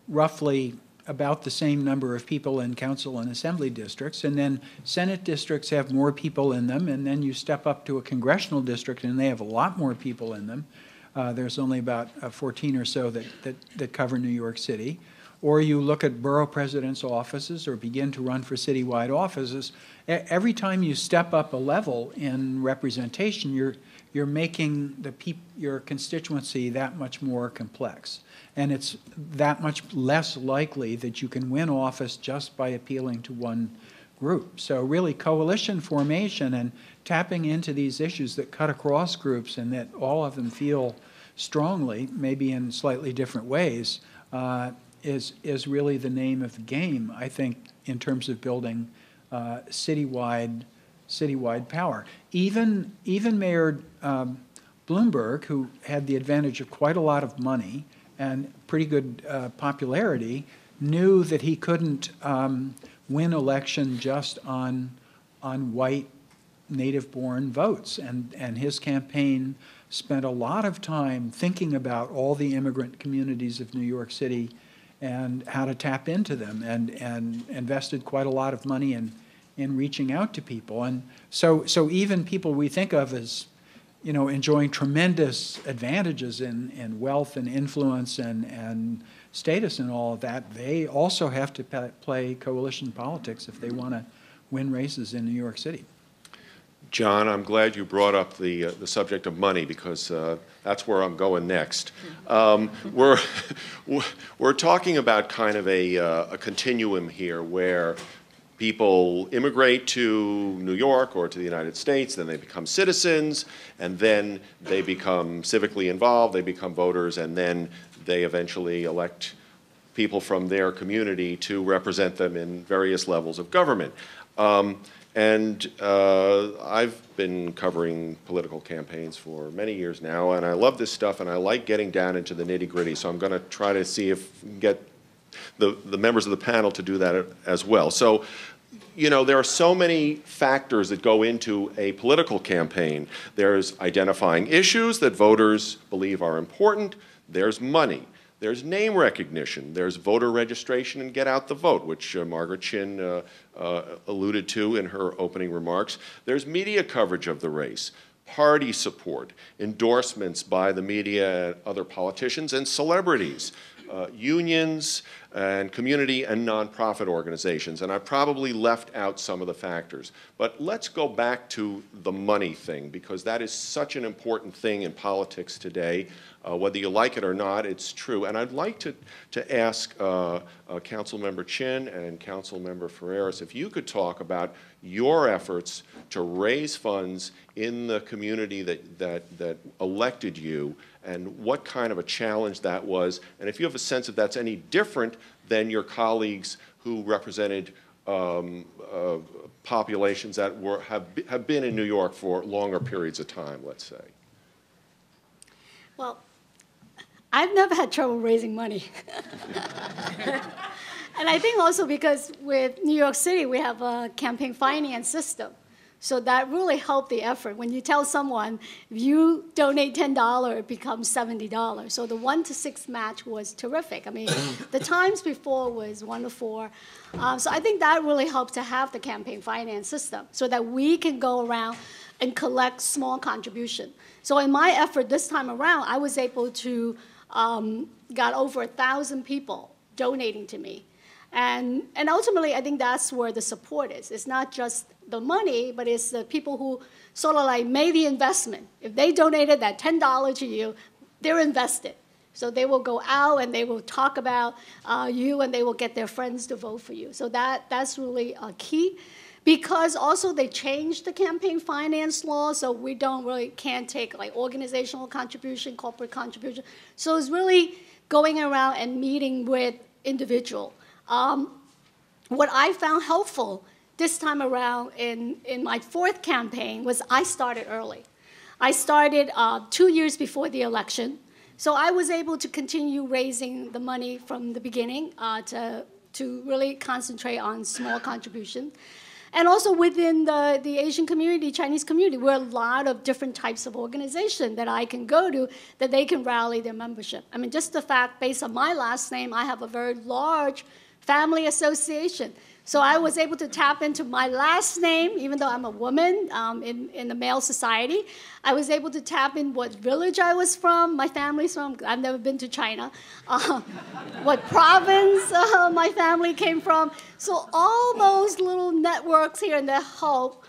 roughly about the same number of people in council and assembly districts, and then Senate districts have more people in them, and then you step up to a congressional district and they have a lot more people in them. There's only about 14 or so that cover New York City. Or you look at borough presidents' offices or begin to run for citywide offices. Every time you step up a level in representation, you're making your constituency that much more complex. And it's that much less likely that you can win office just by appealing to one group. So really, coalition formation and tapping into these issues that cut across groups and that all of them feel strongly, maybe in slightly different ways, is really the name of the game, I think, in terms of building citywide power. Even Mayor Bloomberg, who had the advantage of quite a lot of money and pretty good popularity, knew that he couldn't win election just on white native-born votes, and his campaign spent a lot of time thinking about all the immigrant communities of New York City and how to tap into them, and invested quite a lot of money in reaching out to people. And so even people we think of as enjoying tremendous advantages in wealth and influence and status and all of that, they also have to play coalition politics if they want to win races in New York City. John, I'm glad you brought up the subject of money, because that's where I'm going next. We're talking about kind of a continuum here where people immigrate to New York or to the United States, then they become citizens, and then they become civically involved, they become voters, and then they eventually elect people from their community to represent them in various levels of government. I've been covering political campaigns for many years now, and I love this stuff, and I like getting down into the nitty-gritty, so I'm going to try to see if we can get the members of the panel to do that as well. So, there are so many factors that go into a political campaign. There's identifying issues that voters believe are important. There's money. There's name recognition. There's voter registration and get out the vote, which Margaret Chin alluded to in her opening remarks. There's media coverage of the race, party support, endorsements by the media and other politicians and celebrities, unions and community and nonprofit organizations. And I probably left out some of the factors. But let's go back to the money thing, because that is such an important thing in politics today. Whether you like it or not, it's true. And I'd like to ask Councilmember Chin and Councilmember Ferreras if you could talk about your efforts to raise funds in the community that elected you, and what kind of a challenge that was, and if you have a sense if that's any different than your colleagues who represented populations that have been in New York for longer periods of time, let's say. Well, I've never had trouble raising money. And I think also because with New York City, we have a campaign finance system. So that really helped the effort. When you tell someone, if you donate $10, it becomes $70. So the 1-to-6 match was terrific. I mean, the times before was 1-to-4. So I think that really helped to have the campaign finance system so that we can go around and collect small contribution. So in my effort this time around, I was able to got over 1,000 people donating to me. And ultimately, I think that's where the support is. It's not just the money, but it's the people who sort of like made the investment. If they donated that $10 to you, they're invested. So they will go out and they will talk about you, and they will get their friends to vote for you. So that's really key. Because also they changed the campaign finance law, so we can't take like organizational contribution, corporate contribution. So it's really going around and meeting with individual. What I found helpful this time around in my fourth campaign was I started early. I started 2 years before the election. So I was able to continue raising the money from the beginning to really concentrate on small contributions. And also within the Asian community, Chinese community, we're a lot of different types of organization that I can go to that they can rally their membership. I mean, just the fact, based on my last name, I have a very large family association. So I was able to tap into my last name, even though I'm a woman in the male society. I was able to tap in what village I was from, my family's from. I've never been to China. What province my family came from. So all those little networks here and there help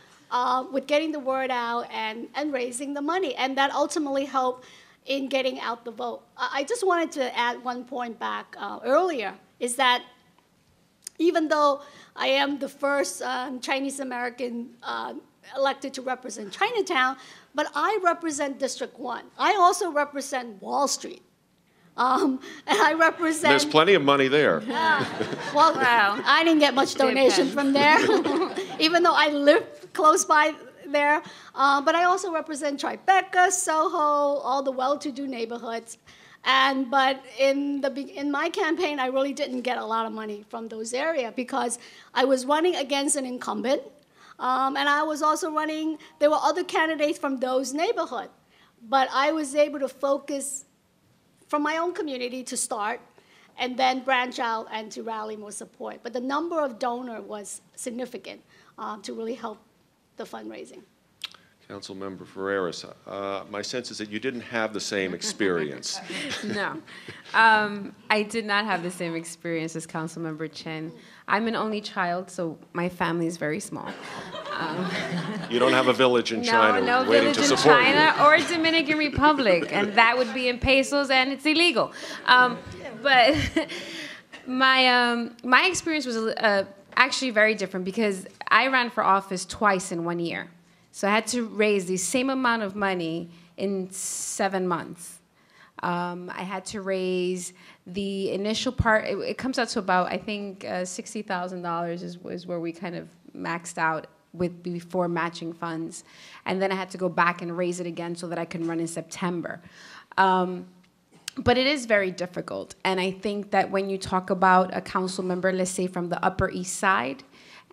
with getting the word out and raising the money. And that ultimately helped in getting out the vote. I just wanted to add one point back earlier, is that even though I am the first Chinese American elected to represent Chinatown, but I represent District 1. I also represent Wall Street. And I represent... There's plenty of money there. Well, wow. I didn't get much donation from there, even though I live close by there. But I also represent Tribeca, Soho, all the well-to-do neighborhoods. But in my campaign, I really didn't get a lot of money from those areas because I was running against an incumbent, and I was also running, there were other candidates from those neighborhoods. But I was able to focus from my own community to start, and then branch out and to rally more support. But the number of donors was significant to really help the fundraising. Councilmember Ferreras, my sense is that you didn't have the same experience. No, I did not have the same experience as Councilmember Chin. I'm an only child, so my family is very small. You don't have a village in China no waiting village to in support China you. or Dominican Republic, and that would be in pesos, and it's illegal. But my experience was actually very different because I ran for office twice in 1 year. So I had to raise the same amount of money in 7 months. I had to raise the initial part. It comes out to about, I think, $60,000 is where we kind of maxed out with before matching funds. And then I had to go back and raise it again so that I could run in September. But it is very difficult. And I think that when you talk about a council member, let's say from the Upper East Side,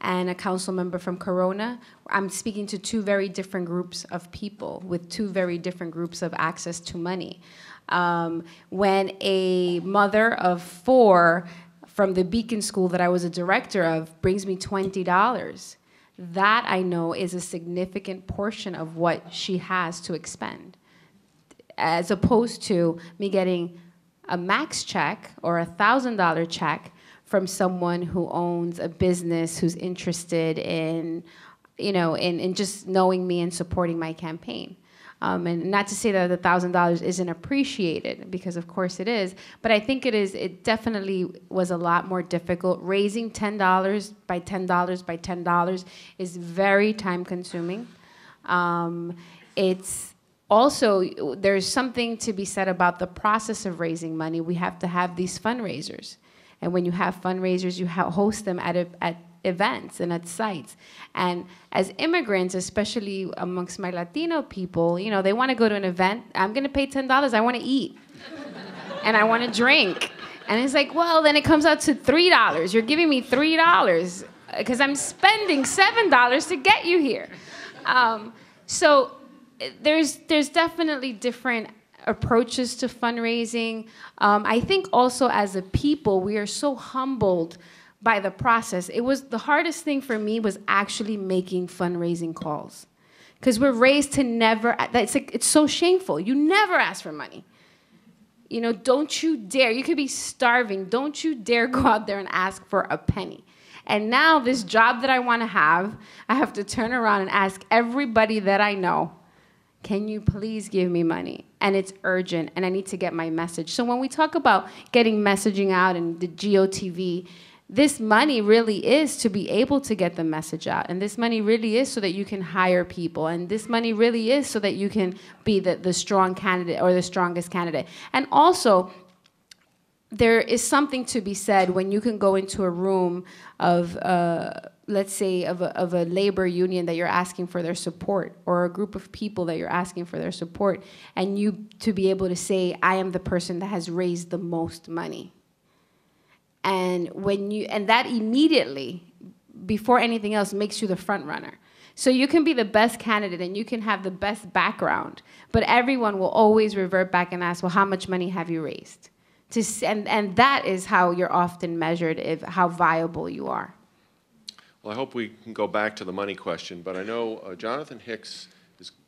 and a council member from Corona. I'm speaking to two very different groups of people with two very different groups of access to money. When a mother of 4 from the Beacon School that I was a director of brings me $20, that I know is a significant portion of what she has to expend, as opposed to me getting a max check or a $1,000 check from someone who owns a business who's interested in, in just knowing me and supporting my campaign. And not to say that the $1,000 isn't appreciated, because of course it is, but I think it definitely was a lot more difficult. Raising $10 by $10 by $10 is very time consuming. It's also, there's something to be said about the process of raising money. We have to have these fundraisers. And when you have fundraisers, you host them at events and at sites. And as immigrants, especially amongst my Latino people, they want to go to an event. I'm going to pay $10. I want to eat. And I want to drink. And it's like, well, then it comes out to $3. You're giving me $3 because I'm spending $7 to get you here. So there's definitely different approaches to fundraising. I think also as a people, we are so humbled by the process. It was the hardest thing for me was actually making fundraising calls, because we're raised to never. It's so shameful. You never ask for money. Don't you dare. You could be starving. Don't you dare go out there and ask for a penny. And now this job that I want to I have to turn around and ask everybody that I know, can you please give me money? And it's urgent, and I need to get my message. So when we talk about getting messaging out and the GOTV, this money really is to be able to get the message out. And this money really is so that you can hire people. And this money really is so that you can be the strong candidate or the strongest candidate. And also, there is something to be said when you can go into a room of, let's say, of a labor union that you're asking for their support, or a group of people that you're asking for their support, and you to be able to say, I am the person that has raised the most money. And that immediately, before anything else, makes you the front runner. So you can be the best candidate and you can have the best background, but everyone will always revert back and ask, well, how much money have you raised? And that is how you're often measured, how viable you are. Well, I hope we can go back to the money question, but I know Jonathan Hicks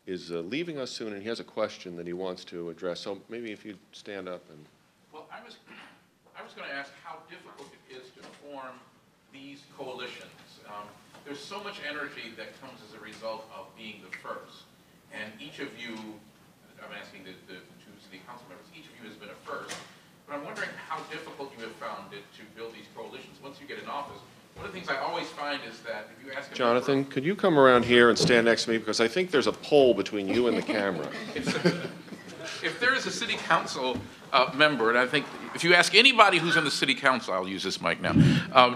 is leaving us soon, and he has a question that he wants to address. So maybe if you'd stand up and. Well, I was going to ask how difficult it is to form these coalitions. There's so much energy that comes as a result of being the first, and each of you, I'm asking the two city council members, each of you has been a first. But I'm wondering how difficult you have found it to build these coalitions once you get in office. One of the things I always find is that if you ask Jonathan, could you come around here and stand next to me, because I think there's a pole between you and the camera. If there is a city council member, and I think if you ask anybody who's in the city council, I'll use this mic now,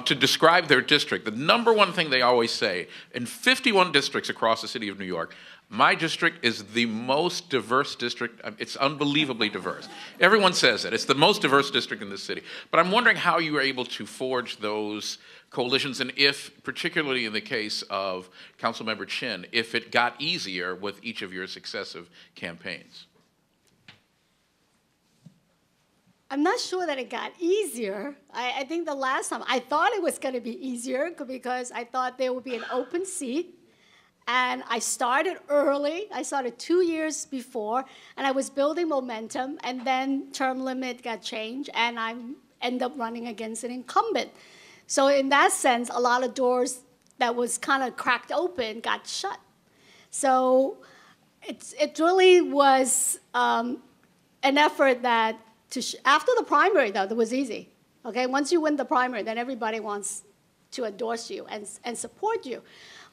to describe their district, the number one thing they always say, in 51 districts across the city of New York, my district is the most diverse district. It's unbelievably diverse. Everyone says that. It's the most diverse district in the city. But I'm wondering how you were able to forge those coalitions, and if, particularly in the case of Councilmember Chin, if it got easier with each of your successive campaigns. I'm not sure that it got easier. I think the last time, I thought it was going to be easier because I thought there would be an open seat. And I started early. I started 2 years before, and I was building momentum, and then term limit got changed, and I ended up running against an incumbent. So in that sense, a lot of doors that was kind of cracked open got shut. So it really was an effort that, after the primary, though, it was easy. Okay, once you win the primary, then everybody wants to endorse you and support you.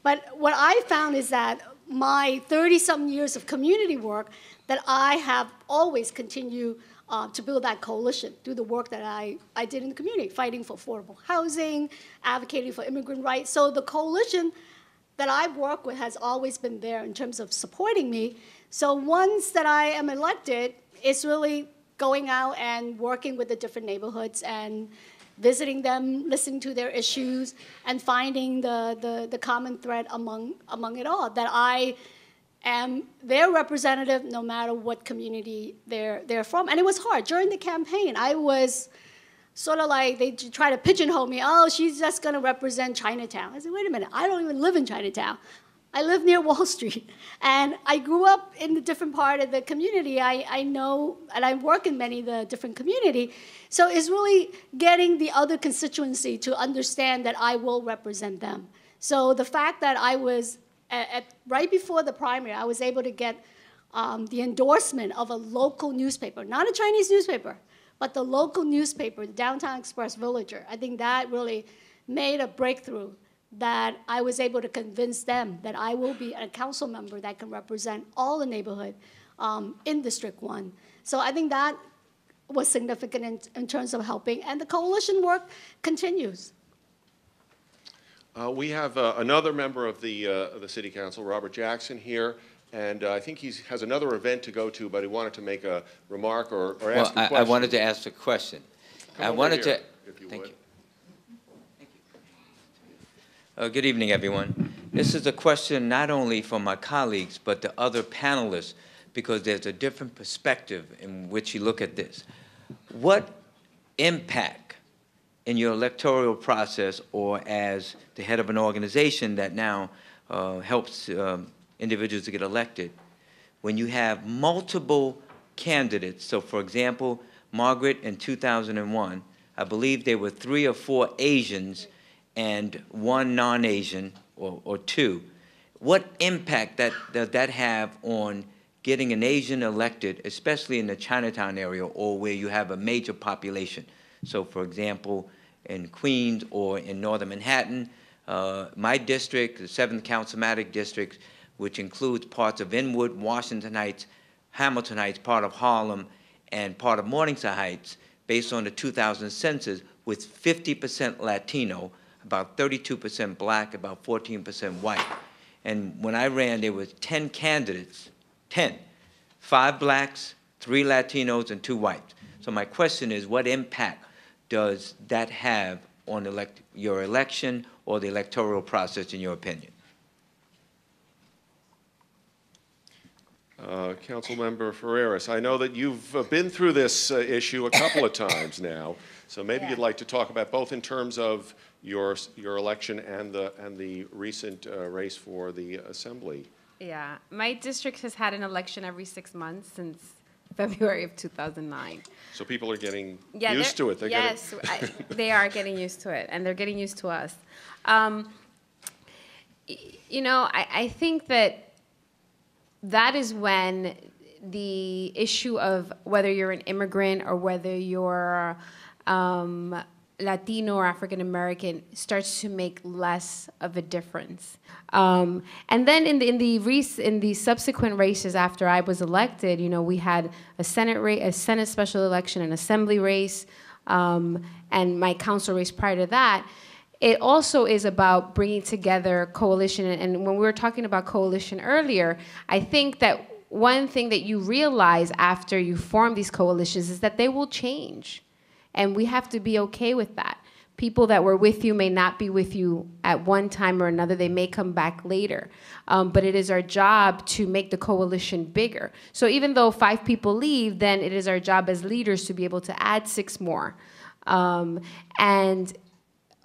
But what I found is that my 30-some years of community work, that I have always continued to build that coalition through the work that I did in the community, fighting for affordable housing, advocating for immigrant rights. So the coalition that I've worked with has always been there in terms of supporting me. So once that I am elected, it's really going out and working with the different neighborhoods and visiting them, listening to their issues, and finding the common thread among it all, that I am their representative no matter what community they're from. And it was hard. During the campaign, I was sort of like, they try to pigeonhole me. Oh, she's just going to represent Chinatown. I said, wait a minute, I don't even live in Chinatown. I live near Wall Street. And I grew up in a different part of the community. I know, and I work in many of the different community. So it's really getting the other constituency to understand that I will represent them. So the fact that I was, right before the primary, I was able to get the endorsement of a local newspaper, not a Chinese newspaper, but the local newspaper, the Downtown Express Villager. I think that really made a breakthrough, that I was able to convince them that I will be a council member that can represent all the neighborhood in District 1. So I think that was significant in terms of helping, and the coalition work continues. We have another member of the City Council, Robert Jackson, here, and I think he has another event to go to, but he wanted to make a remark or ask a question. I wanted to ask a question. Come over here, if you thank would. you. Good evening, everyone. This is a question not only for my colleagues, but the other panelists, because there's a different perspective in which you look at this. What impact in your electoral process, or as the head of an organization that now helps individuals to get elected, when you have multiple candidates? So, for example, Margaret in 2001, I believe there were 3 or 4 Asians and 1 non-Asian, or 2. What impact does that have on getting an Asian elected, especially in the Chinatown area or where you have a major population? So, for example, in Queens or in Northern Manhattan, my district, the 7th Councilmatic District, which includes parts of Inwood, Washington Heights, Hamilton Heights, part of Harlem, and part of Morningside Heights, based on the 2000 census, with 50% Latino, about 32% black, about 14% white. And when I ran, there was 10 candidates, 10, 5 blacks, 3 Latinos, and 2 whites. So my question is, what impact does that have on your election or the electoral process, in your opinion? Councilmember Ferreras, I know that you've been through this issue a couple of times now, so maybe you'd like to talk about both in terms of your election and the recent race for the Assembly. Yeah, my district has had an election every 6 months since February of 2009. So people are getting used to it. They are getting used to it, and they're getting used to us. You know, I think that is when the issue of whether you're an immigrant or whether you're Latino or African American starts to make less of a difference. And then in the subsequent races after I was elected, you know, we had a Senate special election, an Assembly race, and my council race prior to that. It also is about bringing together coalition. And when we were talking about coalition earlier, I think that one thing that you realize after you form these coalitions is that they will change. And we have to be okay with that. People that were with you may not be with you at one time or another. They may come back later. But it is our job to make the coalition bigger. So even though 5 people leave, then it is our job as leaders to be able to add 6 more. And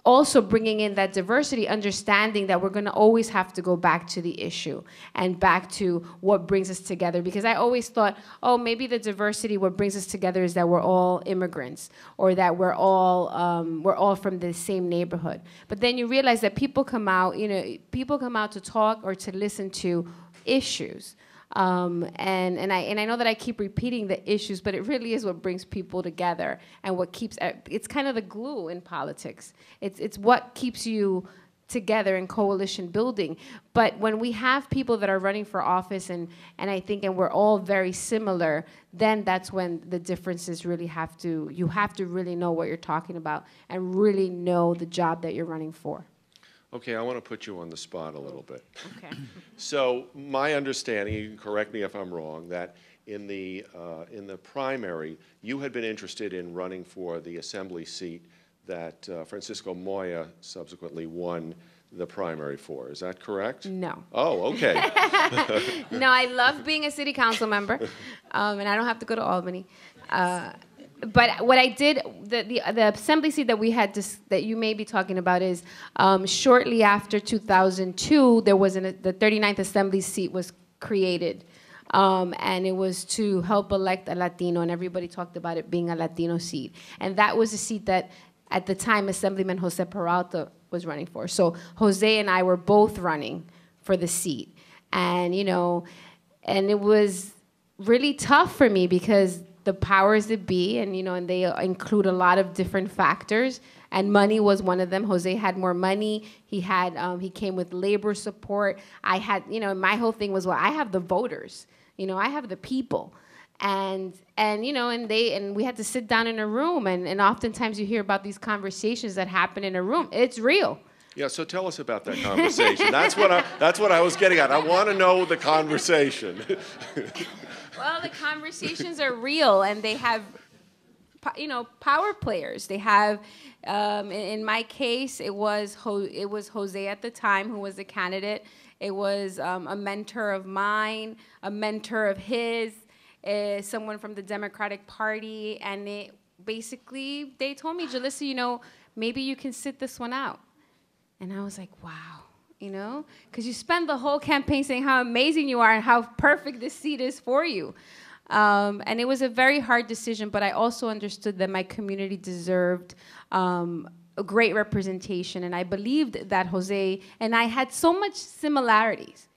also bringing in that diversity, understanding that we're going to always have to go back to the issue and back to what brings us together. Because I always thought, oh, maybe the diversity, what brings us together is that we're all immigrants, or that we're all from the same neighborhood. But then you realize that people come out, you know, people come out to talk or to listen to issues. And I know that I keep repeating the issues, but it really is what brings people together and what keeps, it's kind of the glue in politics. It's what keeps you together in coalition building. But when we have people that are running for office and we're all very similar, then that's when the differences really you have to really know what you're talking about and really know the job that you're running for. Okay, I want to put you on the spot a little bit. Okay. So my understanding, you can correct me if I'm wrong, that in the primary, you had been interested in running for the Assembly seat that Francisco Moya subsequently won the primary for. Is that correct? No. Oh, okay. No, I love being a city council member, and I don't have to go to Albany. But what I did, the assembly seat that we had that you may be talking about is shortly after 2002, there was the 39th assembly seat was created. And it was to help elect a Latino, and everybody talked about it being a Latino seat. And that was a seat that, at the time, Assemblyman Jose Peralta was running for. So Jose and I were both running for the seat. And, and it was really tough for me because the powers that be, and they include a lot of different factors, and money was one of them. Jose had more money. He came with labor support. I had, my whole thing was, well, I have the voters. I have the people. And we had to sit down in a room, and oftentimes you hear about these conversations that happen in a room. It's real. Yeah, so tell us about that conversation. That's what I was getting at. I want to know the conversation. Well, the conversations are real, and they have, power players. They have, in my case, it was Jose at the time who was the candidate. It was a mentor of mine, a mentor of his, someone from the Democratic Party, and they told me, Julissa, maybe you can sit this one out. And I was like, wow, because you spend the whole campaign saying how amazing you are and how perfect this seat is for you. And it was a very hard decision, but I also understood that my community deserved a great representation, and I believed that Jose and I had so much similarities.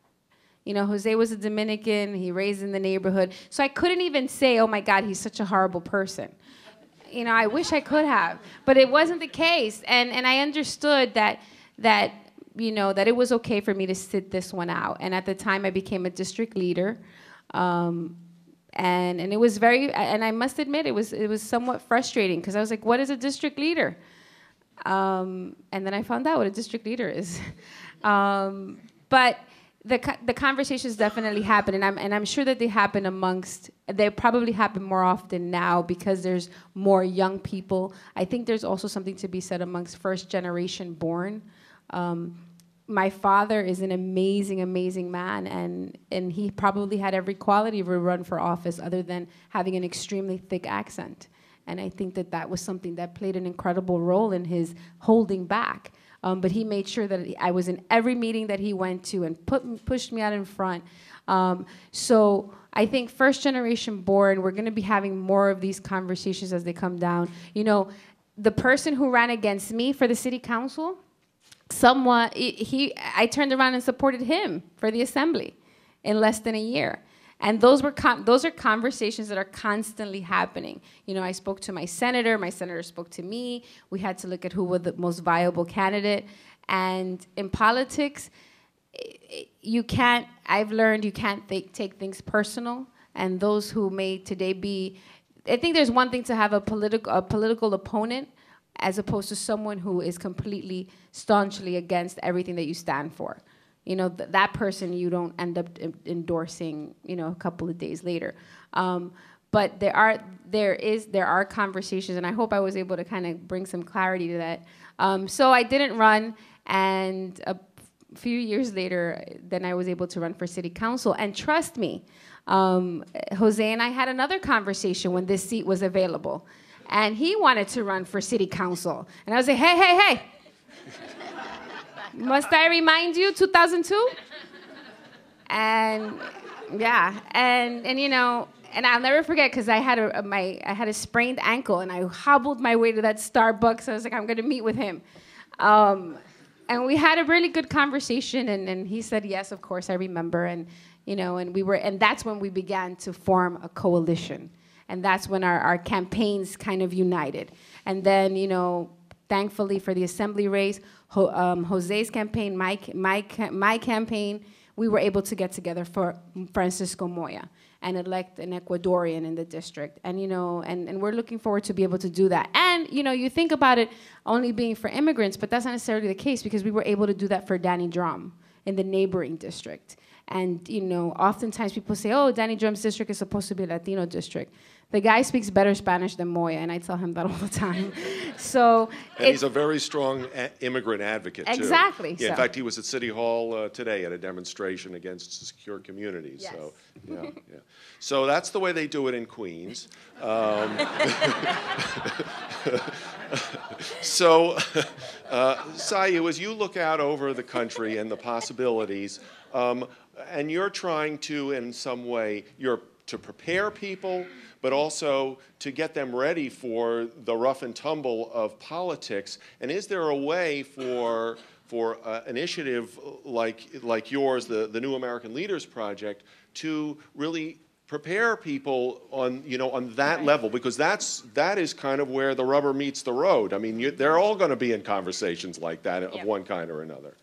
Jose was a Dominican, he raised in the neighborhood, so I couldn't even say, oh my God, he's such a horrible person. I wish I could have, but it wasn't the case, and I understood that it was okay for me to sit this one out. And at the time, I became a district leader, and it was and I must admit, it was somewhat frustrating, because I was like, what is a district leader? And then I found out what a district leader is. But the conversations definitely happen, and I'm sure that they probably happen more often now because there's more young people. I think there's also something to be said amongst first generation born. My father is an amazing, amazing man, and he probably had every quality of a run for office other than having an extremely thick accent. And I think that was something that played an incredible role in his holding back. But he made sure that I was in every meeting that he went to and pushed me out in front. So I think first generation born, we're going to be having more of these conversations as they come down. The person who ran against me for the city council, I turned around and supported him for the assembly in less than a year. And those are conversations that are constantly happening. I spoke to my senator spoke to me. We had to look at who was the most viable candidate. And in politics, I've learned you can't take things personal. And those who may today I think there's one thing to have a political opponent as opposed to someone who is completely staunchly against everything that you stand for. That person you don't end up endorsing, a couple of days later. But there are conversations, and I hope I was able to kind of bring some clarity to that. So I didn't run, and a few years later, then I was able to run for city council. And trust me, Jose and I had another conversation when this seat was available, and he wanted to run for city council. And I was like, hey. Must I remind you, 2002? And yeah, and I'll never forget, because I had a sprained ankle, and I hobbled my way to that Starbucks. I was like, I'm going to meet with him, and we had a really good conversation. And he said, yes, of course, I remember. And and that's when we began to form a coalition, and that's when our campaigns kind of united. And then thankfully for the assembly race, Jose's campaign, my campaign, we were able to get together for Francisco Moya and elect an Ecuadorian in the district. And and we're looking forward to be able to do that. And you think about it only being for immigrants, but that's not necessarily the case, because we were able to do that for Danny Drum in the neighboring district. And, you know, oftentimes people say, oh, Danny Drum's district is supposed to be a Latino district. The guy speaks better Spanish than Moya, and I tell him that all the time. So and he's a very strong immigrant advocate, too. Exactly. Yeah, in fact, he was at City Hall today at a demonstration against secure communities. Yes. So, yeah. So that's the way they do it in Queens. So, Sayu, as you look out over the country and the possibilities, and you're trying to, in some way, to prepare people, but also to get them ready for the rough and tumble of politics. And is there a way for initiative like yours, the New American Leaders Project, to really prepare people on that level? Because that is kind of where the rubber meets the road. I mean, they're all going to be in conversations like that of one kind or another.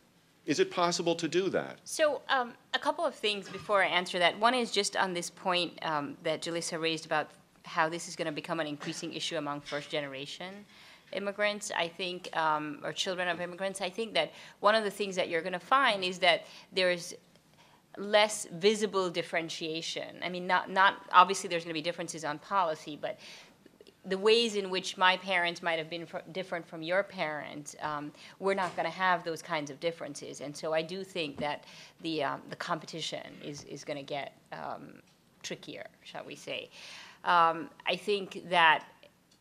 Is it possible to do that? So a couple of things before I answer that. One is just on this point that Julissa raised about how this is going to become an increasing issue among first-generation immigrants, I think, or children of immigrants. I think that one of the things that you're going to find is that there's less visible differentiation. I mean, not obviously there's going to be differences on policy, but the ways in which my parents might have been different from your parents, we're not going to have those kinds of differences. And so I do think that the competition is going to get trickier, shall we say. I think that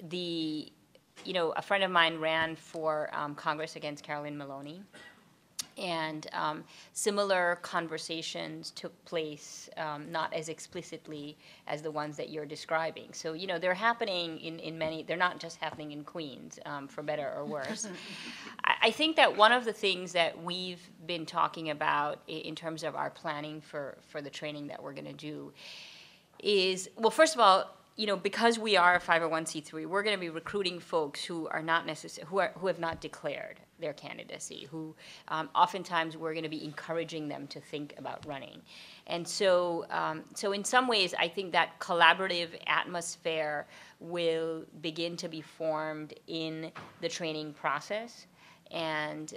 a friend of mine ran for Congress against Carolyn Maloney. And similar conversations took place, not as explicitly as the ones that you're describing. So, they're happening in many, they're not just happening in Queens, for better or worse. I think that one of the things that we've been talking about in terms of our planning for the training that we're going to do is, well, first of all, because we are a 501c3, we're going to be recruiting folks who are not who have not declared their candidacy, who oftentimes we're going to be encouraging them to think about running. And so in some ways, I think that collaborative atmosphere will begin to be formed in the training process. And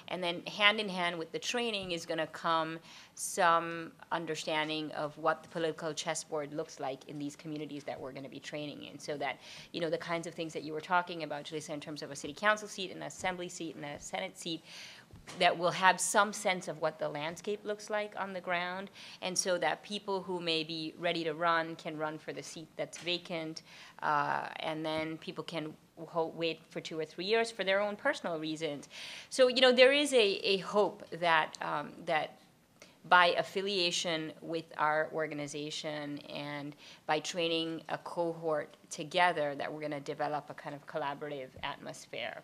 then hand in hand with the training is going to come some understanding of what the political chessboard looks like in these communities that we're going to be training in, so that the kinds of things that you were talking about, Julissa, in terms of a city council seat, an assembly seat, and a Senate seat, that will have some sense of what the landscape looks like on the ground, and so that people who may be ready to run can run for the seat that's vacant, and then people can wait for 2 or 3 years for their own personal reasons. So there is a hope that that by affiliation with our organization and by training a cohort together, that we're going to develop a kind of collaborative atmosphere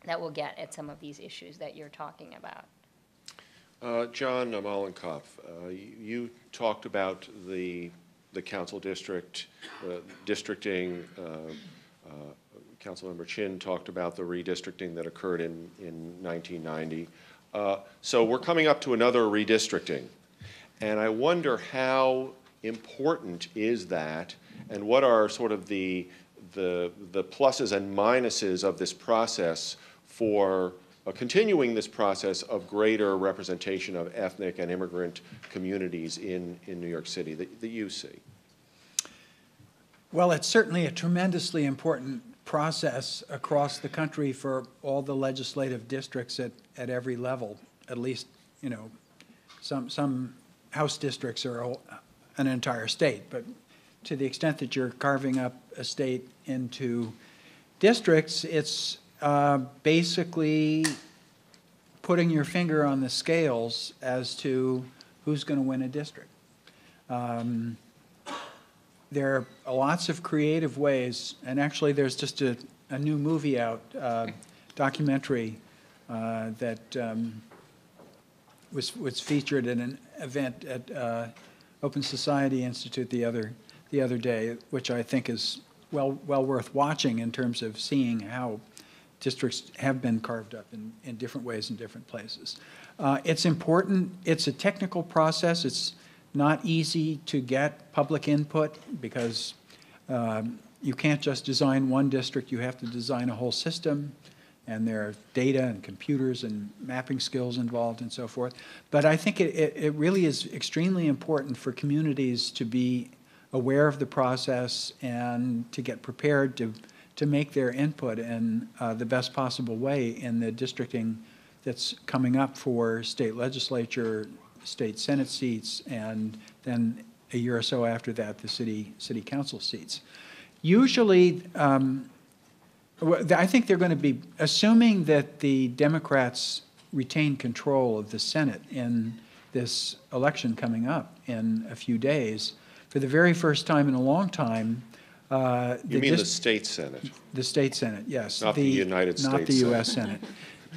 that will get at some of these issues that you're talking about. John Mollenkopf, you talked about the council district, districting. Councilmember Chin talked about the redistricting that occurred in 1990. So we're coming up to another redistricting. And I wonder how important is that, and what are sort of the pluses and minuses of this process for continuing this process of greater representation of ethnic and immigrant communities in New York City that you see? Well, it's certainly a tremendously important process across the country for all the legislative districts at every level. At least, some House districts are an entire state, but to the extent that you're carving up a state into districts, it's basically putting your finger on the scales as to who's going to win a district. There are lots of creative ways, and actually there's just a new movie out, documentary, that was featured in an event at Open Society Institute the other day, which I think is well worth watching in terms of seeing how districts have been carved up in different ways in different places. It's important. It's a technical process. It's not easy to get public input because you can't just design one district. You have to design a whole system. and there are data and computers and mapping skills involved and so forth. But I think it really is extremely important for communities to be aware of the process and to get prepared to make their input in the best possible way in the districting that's coming up for state legislature, state senate seats, and then a year or so after that, the city council seats. Usually, I think they're going to be, assuming that the Democrats retain control of the Senate in this election coming up in a few days, for the very first time in a long time. You mean the state Senate? The state Senate, yes. Not the United States Not the U.S. Senate.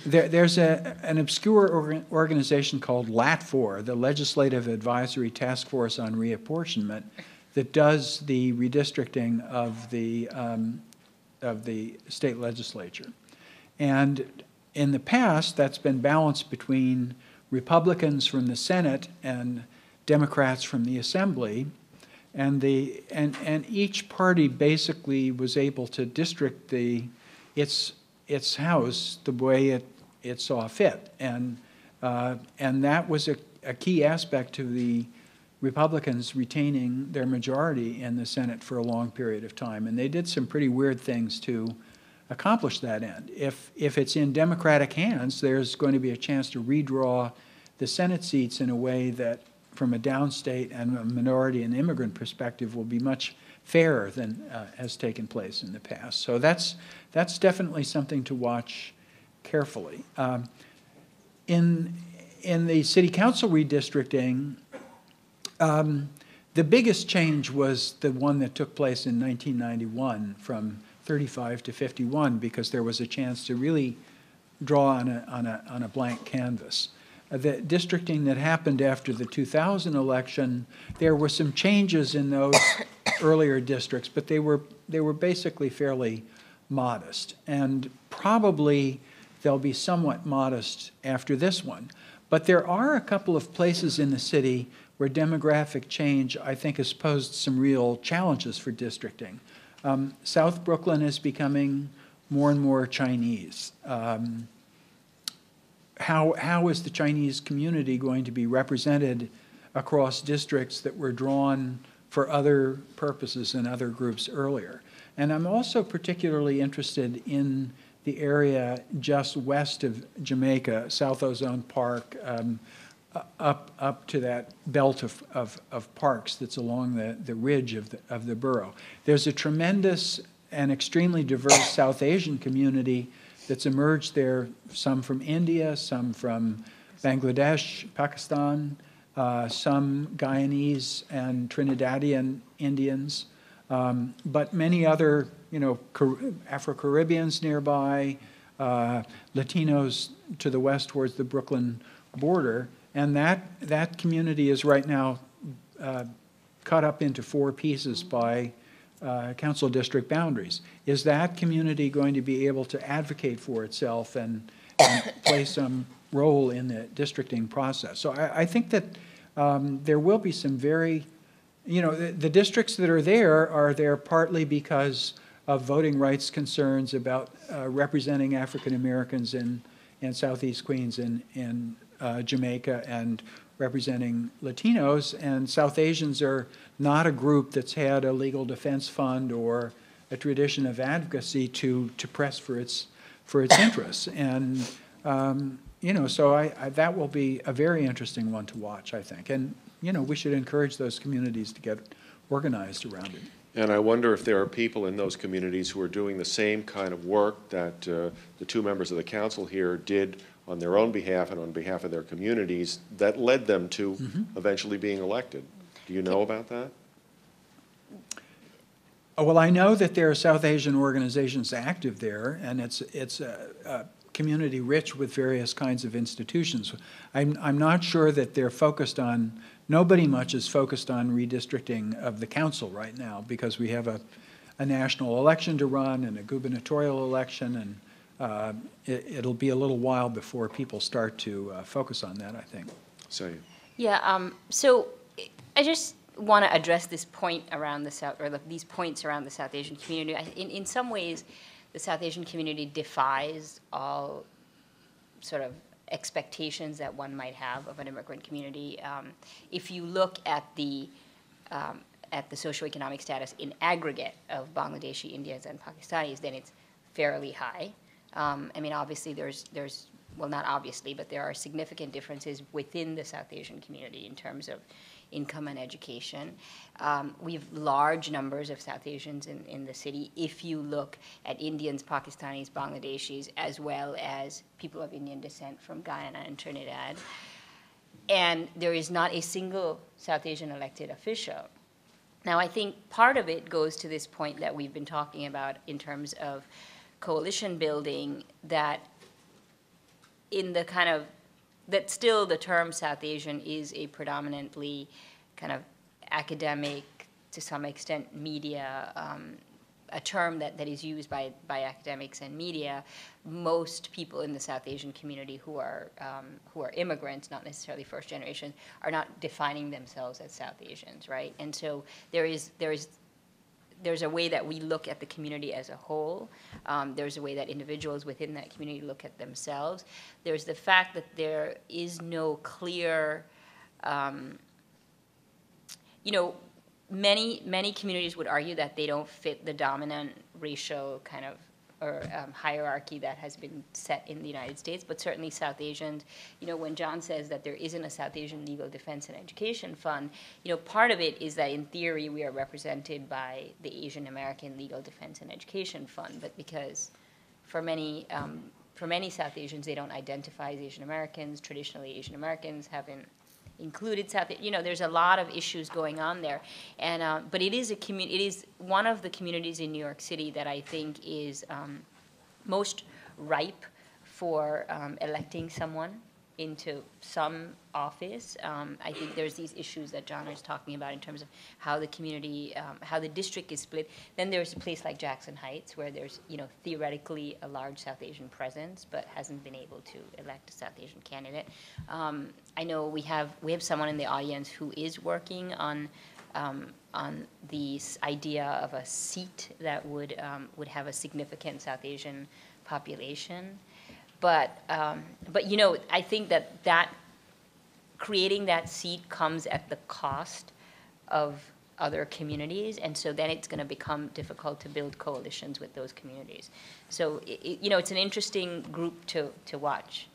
There's an obscure organization called LAT4, the Legislative Advisory Task Force on Reapportionment, that does the redistricting of the state legislature. And in the past, that's been balanced between Republicans from the Senate and Democrats from the Assembly. And each party basically was able to district its house the way it saw fit, and that was a key aspect to the Republicans retaining their majority in the Senate for a long period of time. And they did some pretty weird things to accomplish that end. If it's in Democratic hands, there's going to be a chance to redraw the Senate seats in a way that, from a downstate and a minority and immigrant perspective, will be much fairer than has taken place in the past. So that's definitely something to watch carefully. In the city council redistricting, the biggest change was the one that took place in 1991 from 35 to 51, because there was a chance to really draw on a blank canvas. The districting that happened after the 2000 election, there were some changes in those earlier districts, but they were basically fairly modest. And probably they'll be somewhat modest after this one. But there are a couple of places in the city where demographic change, I think, has posed some real challenges for districting. South Brooklyn is becoming more and more Chinese. How is the Chinese community going to be represented across districts that were drawn for other purposes and other groups earlier? And I'm also particularly interested in the area just west of Jamaica, South Ozone Park, up to that belt of parks that's along the ridge of the borough. There's a tremendous and extremely diverse South Asian community that's emerged there, some from India, some from Bangladesh, Pakistan, some Guyanese and Trinidadian Indians, but many other, Afro-Caribbeans nearby, Latinos to the west towards the Brooklyn border, and that community is right now cut up into 4 pieces by council district boundaries. Is that community going to be able to advocate for itself and play some role in the districting process? So I think that there will be some very, the districts that are there partly because of voting rights concerns about representing African Americans in Southeast Queens and in Jamaica, and representing Latinos, and South Asians are not a group that's had a legal defense fund or a tradition of advocacy to press for its interests. And so that will be a very interesting one to watch, I think. And we should encourage those communities to get organized around it. And I wonder if there are people in those communities who are doing the same kind of work that the 2 members of the council here did on their own behalf and on behalf of their communities that led them to eventually being elected. Do you know about that? Well, I know that there are South Asian organizations active there, and it's a community rich with various kinds of institutions. I'm not sure that they're focused on, nobody much is focused on redistricting of the council right now, because we have a national election to run and a gubernatorial election, and it'll be a little while before people start to focus on that, I think. Sayu. Yeah, so I just want to address this point around the South, or these points around the South Asian community. In some ways, the South Asian community defies all sort of expectations that one might have of an immigrant community. If you look at the socioeconomic status in aggregate of Bangladeshi, Indians, and Pakistanis, then it's fairly high. I mean, obviously, there's well, not obviously, but there are significant differences within the South Asian community in terms of income and education. We have large numbers of South Asians in the city. If you look at Indians, Pakistanis, Bangladeshis, as well as people of Indian descent from Guyana and Trinidad, and there is not a single South Asian elected official. Now, I think part of it goes to this point that we've been talking about in terms of coalition building, that in the kind of, that still the term South Asian is a predominantly kind of academic, to some extent media, a term that is used by academics and media. Most people in the South Asian community who are immigrants, not necessarily first generation, are not defining themselves as South Asians, right? And so there's a way that we look at the community as a whole. There's a way that individuals within that community look at themselves. There's the fact that there is no clear, many communities would argue that they don't fit the dominant racial kind of or hierarchy that has been set in the United States, but certainly South Asians, when John says that there isn't a South Asian Legal Defense and Education Fund, part of it is that in theory we are represented by the Asian American Legal Defense and Education Fund, but because for many South Asians, they don't identify as Asian Americans. Traditionally, Asian Americans haven't included South. There's a lot of issues going on there, and but it is one of the communities in New York City that I think is most ripe for electing someone into some office. I think there's these issues that John is talking about in terms of how the community, how the district is split. Then there's a place like Jackson Heights where there's, theoretically a large South Asian presence, but hasn't been able to elect a South Asian candidate. I know we have someone in the audience who is working on the idea of a seat that would have a significant South Asian population. But I think that creating that seat comes at the cost of other communities, and so then it's going to become difficult to build coalitions with those communities. So it's an interesting group to watch.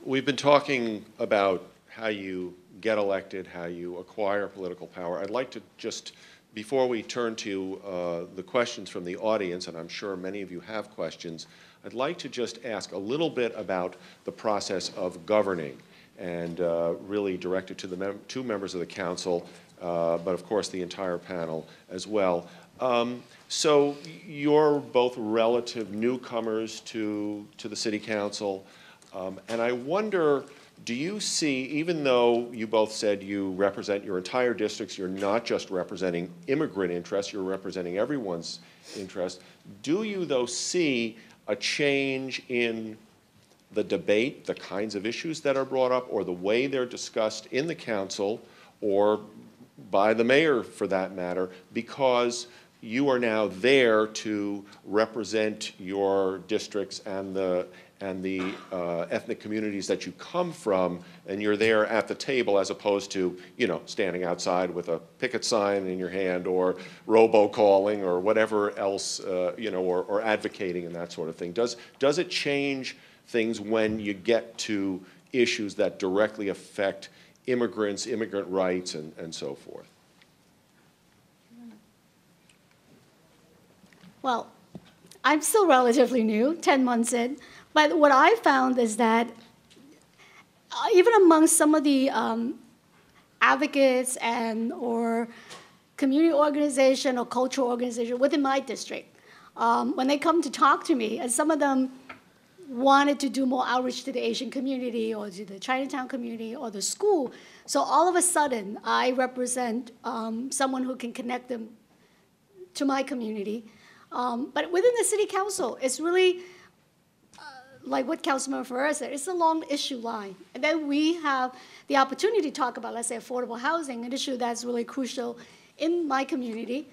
We've been talking about how you get elected, how you acquire political power. I'd like to just, before we turn to the questions from the audience, and I'm sure many of you have questions, I'd like to just ask a little bit about the process of governing, and really direct it to the two members of the council, but of course the entire panel as well. So you're both relative newcomers to the city council, and I wonder, do you see, even though you both said you represent your entire districts, you're not just representing immigrant interests, you're representing everyone's interest, do you though see a change in the debate, the kinds of issues that are brought up, or the way they're discussed in the council, or by the mayor for that matter, because you are now there to represent your districts and the ethnic communities that you come from, and you're there at the table as opposed to, standing outside with a picket sign in your hand, or robocalling, or whatever else, or advocating and that sort of thing. Does it change things when you get to issues that directly affect immigrants, immigrant rights, and so forth? Well, I'm still relatively new, 10 months in. But what I found is that even among some of the advocates or community organization or cultural organization within my district, when they come to talk to me, and some of them wanted to do more outreach to the Asian community or to the Chinatown community or the school, so all of a sudden I represent someone who can connect them to my community. But within the city council, it's really like what Councilmember Ferreras said, it's a long issue line. And then we have the opportunity to talk about, let's say, affordable housing, an issue that's really crucial in my community.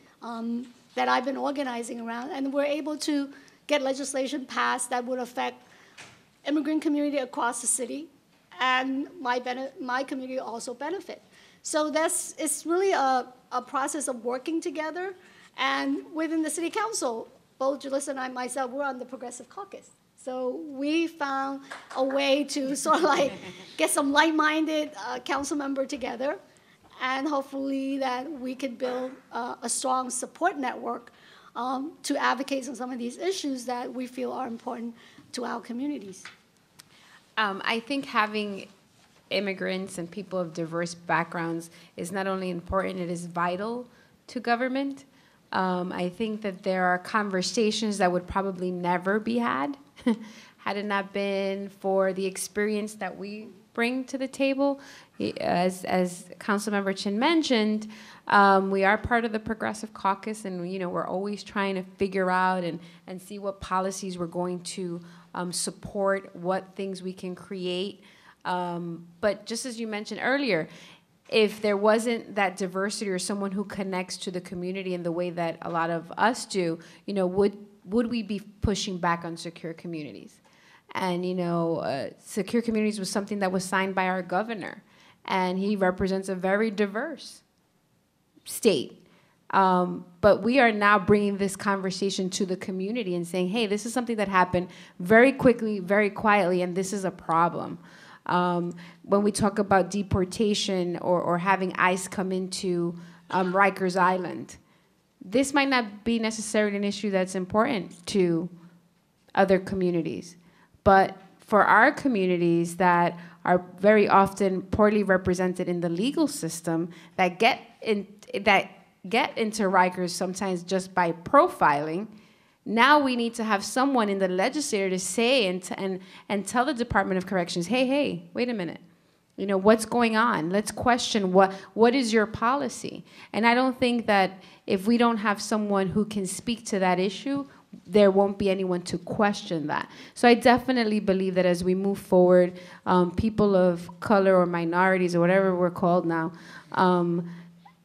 that I've been organizing around, and we're able to get legislation passed that would affect immigrant community across the city, and my community also benefit. So it's really a process of working together, and within the city council, both Julissa and I, myself, we're on the Progressive Caucus. So we found a way to sort of like get some like-minded council member together, and hopefully that we can build a strong support network to advocate on some of these issues that we feel are important to our communities. I think having immigrants and people of diverse backgrounds is not only important, it is vital to government. I think that there are conversations that would probably never be had had it not been for the experience that we bring to the table. As Councilmember Chin mentioned, we are part of the Progressive Caucus, and we're always trying to figure out and see what policies we're going to support, what things we can create. But just as you mentioned earlier, if there wasn't that diversity or someone who connects to the community in the way that a lot of us do, would we be pushing back on secure communities? And secure communities was something that was signed by our governor, and he represents a very diverse state. But we are now bringing this conversation to the community and saying, hey, this is something that happened very quickly, very quietly, and this is a problem. When we talk about deportation or having ICE come into Rikers Island, this might not be necessarily an issue that's important to other communities. But for our communities that are very often poorly represented in the legal system, that get into Rikers sometimes just by profiling, now we need to have someone in the legislature to say and tell the Department of Corrections, hey, wait a minute. What's going on? Let's question what is your policy? And I don't think that if we don't have someone who can speak to that issue, there won't be anyone to question that. So I definitely believe that as we move forward, people of color or minorities or whatever we're called now,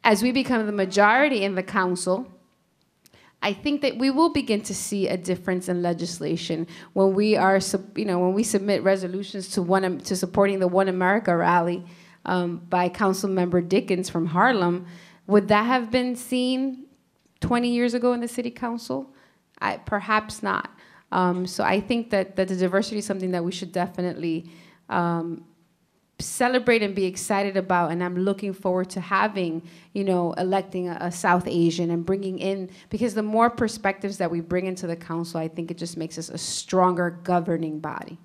as we become the majority in the council, I think that we will begin to see a difference in legislation when we are, when we submit resolutions to supporting the One America rally by Councilmember Dickens from Harlem. Would that have been seen 20 years ago in the city council? Perhaps not. So I think that the diversity is something that we should definitely celebrate and be excited about, and I'm looking forward to having, electing a South Asian and bringing in, because the more perspectives that we bring into the council, I think it just makes us a stronger governing body.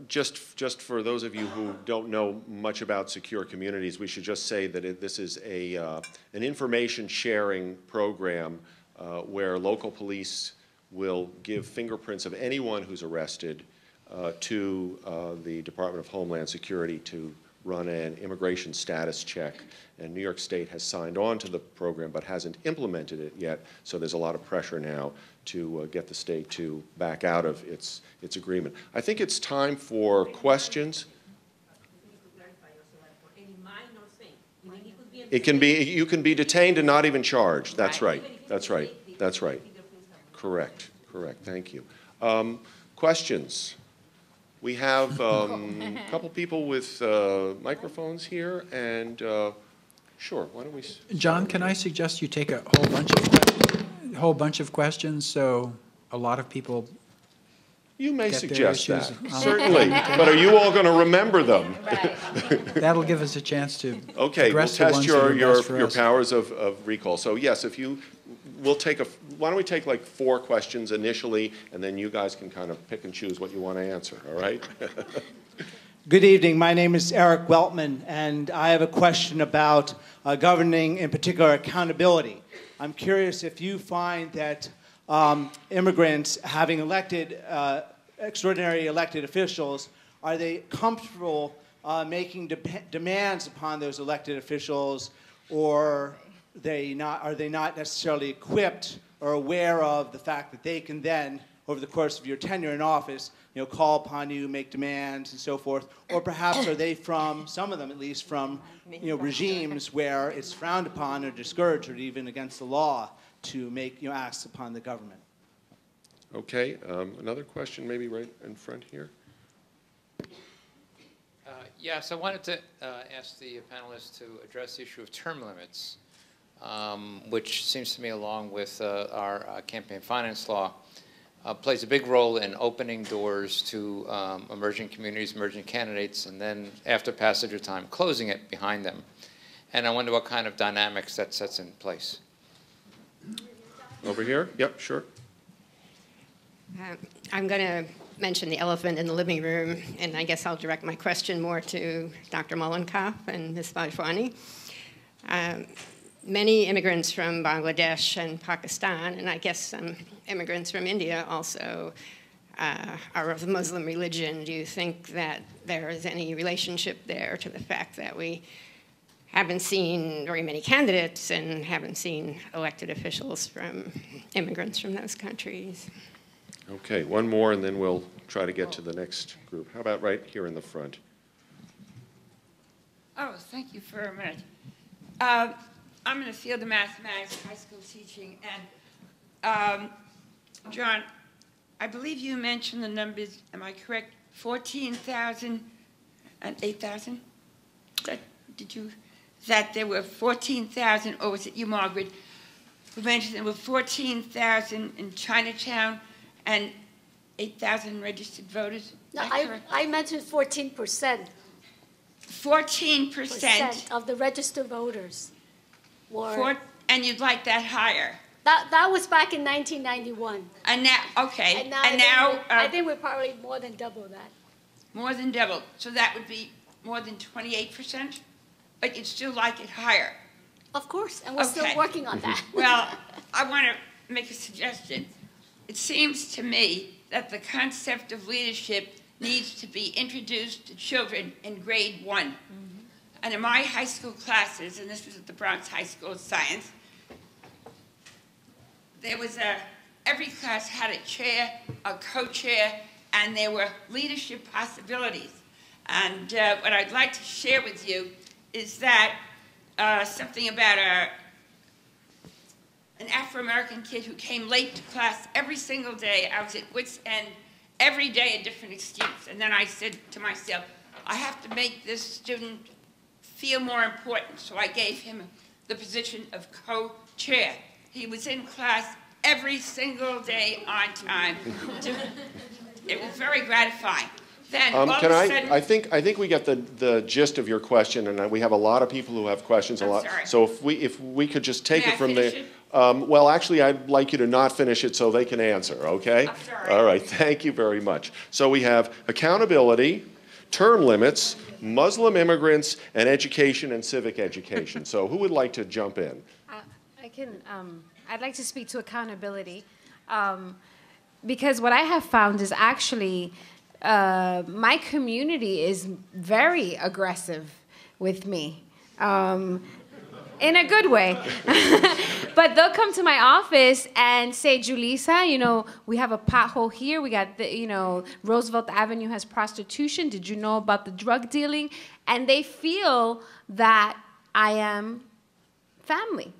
Just for those of you who don't know much about secure communities, we should just say that this is an information sharing program where local police will give fingerprints of anyone who's arrested to the Department of Homeland Security to run an immigration status check. And New York State has signed on to the program but hasn't implemented it yet, so there's a lot of pressure now to get the state to back out of its agreement. I think it's time for questions. It can be, you can be detained and not even charged. That's right. That's right. That's right. Correct. Thank you. Questions? We have a couple people with microphones here, and sure, why don't we... John, can I suggest you take a whole bunch of questions so a lot of people... You may suggest that, certainly, but are you all going to remember them? That'll give us a chance to okay, we'll test your powers of recall. So yes, if you... We'll take why don't we take like 4 questions initially, and then you guys can kind of pick and choose what you want to answer, all right? Good evening. My name is Eric Weltman, and I have a question about governing, in particular, accountability. I'm curious if you find that immigrants having elected, extraordinary elected officials, are they comfortable making demands upon those elected officials, or are they not necessarily equipped or aware of the fact that they can then over the course of your tenure in office, call upon you, make demands, and so forth? Or perhaps are they from, some of them at least, from regimes where it's frowned upon or discouraged or even against the law to make asks upon the government? Okay, another question maybe right in front here. Yes, I wanted to ask the panelists to address the issue of term limits, which seems to me, along with our campaign finance law, plays a big role in opening doors to emerging communities, emerging candidates, and then after passage of time, closing it behind them. And I wonder what kind of dynamics that sets in place. Over here? Yep, sure. I'm going to mention the elephant in the living room, and I guess I'll direct my question more to Dr. Mollenkopf and Ms. Bhojwani. Many immigrants from Bangladesh and Pakistan, and I guess some immigrants from India also are of the Muslim religion. Do you think that there is any relationship there to the fact that we haven't seen very many candidates and haven't seen elected officials from immigrants from those countries? Okay, one more, and then we'll try to get to the next group. How about right here in the front? Oh, thank you for a minute. I'm in the field of mathematics, high school teaching, and John, I believe you mentioned the numbers, am I correct, 14,000 and 8,000? That there were 14,000, or was it you, Margaret, who mentioned there were 14,000 in Chinatown and 8,000 registered voters? No, I mentioned 14%. 14% of the registered voters were. And you'd like that higher? That was back in 1991. And now, okay. And now, I think we're probably more than double that. More than double. So that would be more than 28%? But you'd still like it higher? Of course, and we're still working on that. Well, I want to make a suggestion. It seems to me that the concept of leadership needs to be introduced to children in grade 1. Mm-hmm. And in my high school classes, and this was at the Bronx High School of Science, there was every class had a chair, a co-chair, and there were leadership possibilities. And what I'd like to share with you is that something about an Afro-American kid who came late to class every single day. I was at wit's end, every day a different excuse. And then I said to myself, I have to make this student feel more important. So I gave him the position of co-chair. He was in class every single day on time. It was very gratifying. Then I think we get the gist of your question, and we have a lot of people who have questions. Sorry. So if we could just take May it from I there. finish it? Well, actually, I'd like you to not finish it so they can answer. Okay? I'm sorry. All right. Thank you very much. So we have accountability, term limits, Muslim immigrants, and education and civic education. So who would like to jump in? I'd like to speak to accountability, because what I have found is actually my community is very aggressive with me, in a good way. But they'll come to my office and say, Julissa, we have a pothole here. We got, Roosevelt Avenue has prostitution. Did you know about the drug dealing? And they feel that I am family.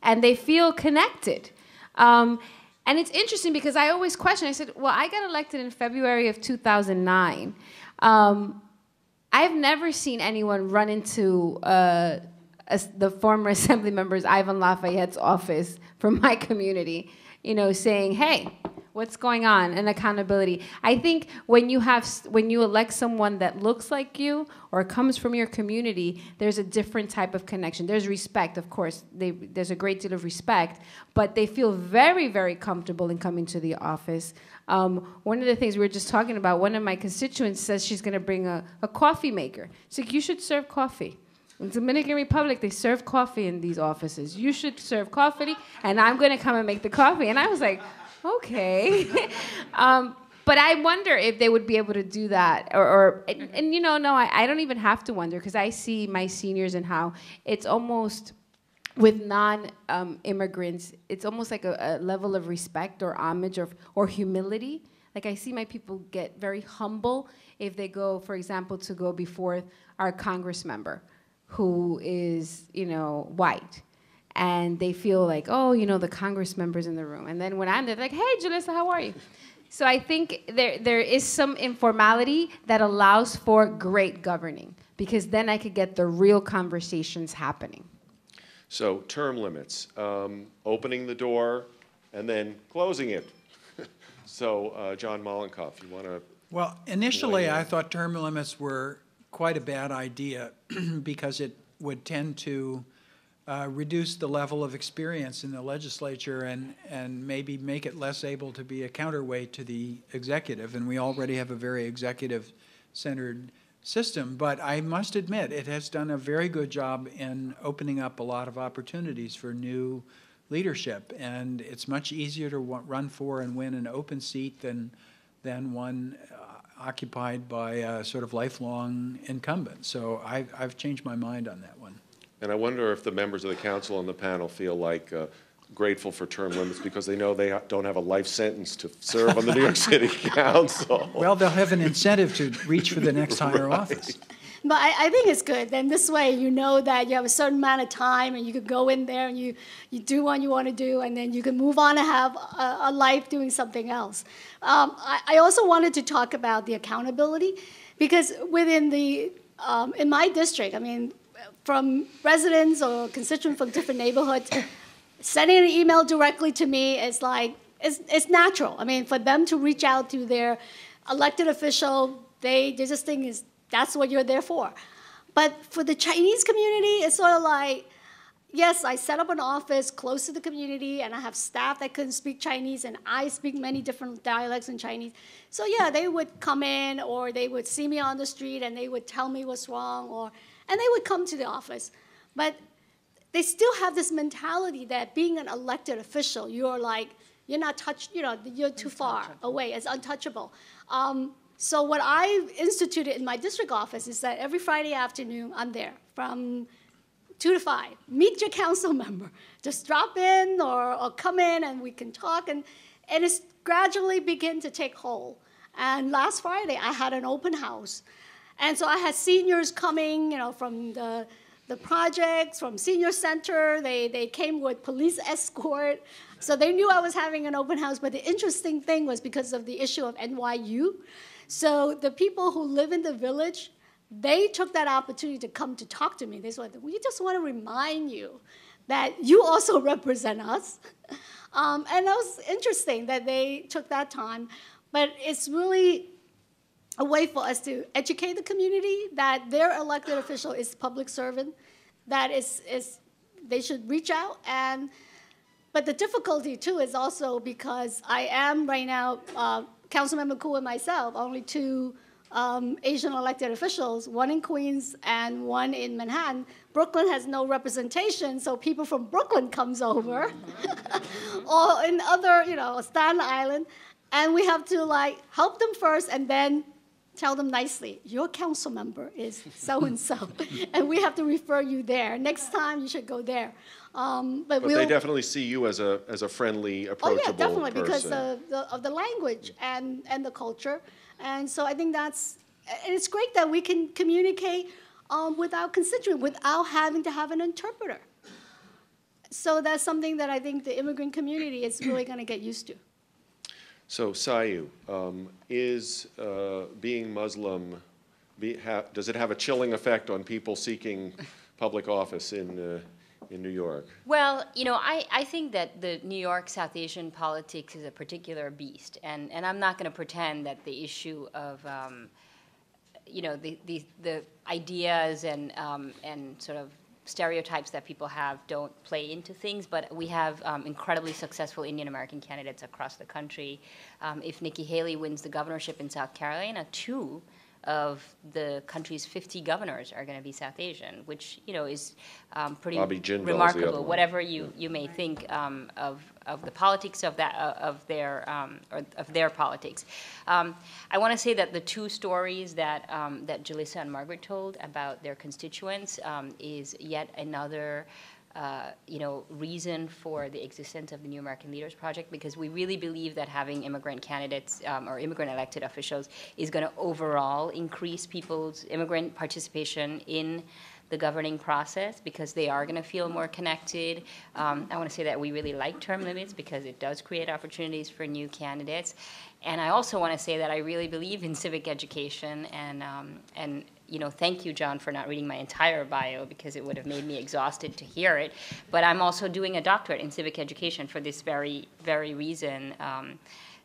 And they feel connected. And it's interesting because I always question. I said, well, I got elected in February of 2009. I've never seen anyone run into the former assembly members Ivan Lafayette's office from my community, saying, hey, what's going on, and accountability. I think when you elect someone that looks like you or comes from your community, there's a different type of connection. There's respect, of course. There's a great deal of respect, but they feel very, very comfortable in coming to the office. One of the things we were just talking about, one of my constituents says she's going to bring a coffee maker. She's like, you should serve coffee. In the Dominican Republic, they serve coffee in these offices. You should serve coffee, and I'm going to come and make the coffee. And I was like, okay. But I wonder if they would be able to do that. No, I don't even have to wonder, because I see my seniors and how it's almost with non-immigrants, it's almost like a level of respect or homage or humility. Like I see my people get very humble if they go, for example, to go before our Congress member who is, white. And they feel like, oh, the Congress member's in the room. And then when I'm there, they're like, hey, Julissa, how are you? So I think there is some informality that allows for great governing, because then I could get the real conversations happening. So term limits, opening the door and then closing it. So John Mollenkoff, you want to? Well, initially I thought term limits were quite a bad idea because it would tend to reduce the level of experience in the legislature and maybe make it less able to be a counterweight to the executive. And we already have a very executive-centered system. But I must admit, it has done a very good job in opening up a lot of opportunities for new leadership. And it's much easier to run for and win an open seat than one occupied by a sort of lifelong incumbent. So I've changed my mind on that one. And I wonder if the members of the council on the panel feel like grateful for term limits because they know they don't have a life sentence to serve on the New York City Council. Well, they'll have an incentive to reach for the next higher office. But I think it's good. Then this way you know that you have a certain amount of time and you can go in there and you do what you want to do, and then you can move on and have a life doing something else. I also wanted to talk about the accountability, because within in my district, from residents or constituents from different neighborhoods, sending an email directly to me is like, it's natural. For them to reach out to their elected official, they just think that's what you're there for. But for the Chinese community, it's sort of like, yes, I set up an office close to the community, and I have staff that couldn't speak Chinese, and I speak many different dialects in Chinese. So yeah, they would come in, or they would see me on the street, and they would tell me what's wrong, and they would come to the office. But they still have this mentality that being an elected official, you're not touched, you're too far away, it's untouchable. So what I've instituted in my district office is that every Friday afternoon, I'm there from 2 to 5. Meet your council member. Just drop in or come in and we can talk. And it's gradually begin to take hold. And last Friday, I had an open house. And so I had seniors coming, from the projects, from senior center. They came with police escort. So they knew I was having an open house. But the interesting thing was because of the issue of NYU. So the people who live in the village, they took that opportunity to come to talk to me. They said, we just want to remind you that you also represent us. And that was interesting that they took that time. But it's really a way for us to educate the community that their elected official is public servant, that they should reach out. But the difficulty, too, is also because I am right now, Councilmember Koo and myself, only 2 Asian elected officials, one in Queens and one in Manhattan. Brooklyn has no representation, so people from Brooklyn comes over, or in other, Staten Island, and we have to help them first and then tell them nicely, your council member is so-and-so, and we have to refer you there. Next time, you should go there. But they definitely see you as a friendly, approachable person. Oh, yeah, definitely, because of the language and the culture. And so I think and it's great that we can communicate with our constituent without having to have an interpreter. So that's something that I think the immigrant community is really going to get used to. So Sayu, is being Muslim, does it have a chilling effect on people seeking public office in New York? Well, I think that the New York South Asian politics is a particular beast, and I'm not going to pretend that the issue of the ideas and sort of stereotypes that people have don't play into things, but we have incredibly successful Indian American candidates across the country. If Nikki Haley wins the governorship in South Carolina, 2 of the country's 50 governors are going to be South Asian, which is pretty remarkable. Whatever you may think of the politics of that of their politics. I want to say that the 2 stories that Julissa and Margaret told about their constituents is yet another reason for the existence of the New American Leaders Project, because we really believe that having immigrant candidates or immigrant elected officials is going to overall increase people's immigrant participation in the governing process, because they are going to feel more connected. I want to say that we really like term limits because it does create opportunities for new candidates. And I also want to say that I really believe in civic education, and thank you, John, for not reading my entire bio, because it would have made me exhausted to hear it. But I'm also doing a doctorate in civic education for this very, very reason,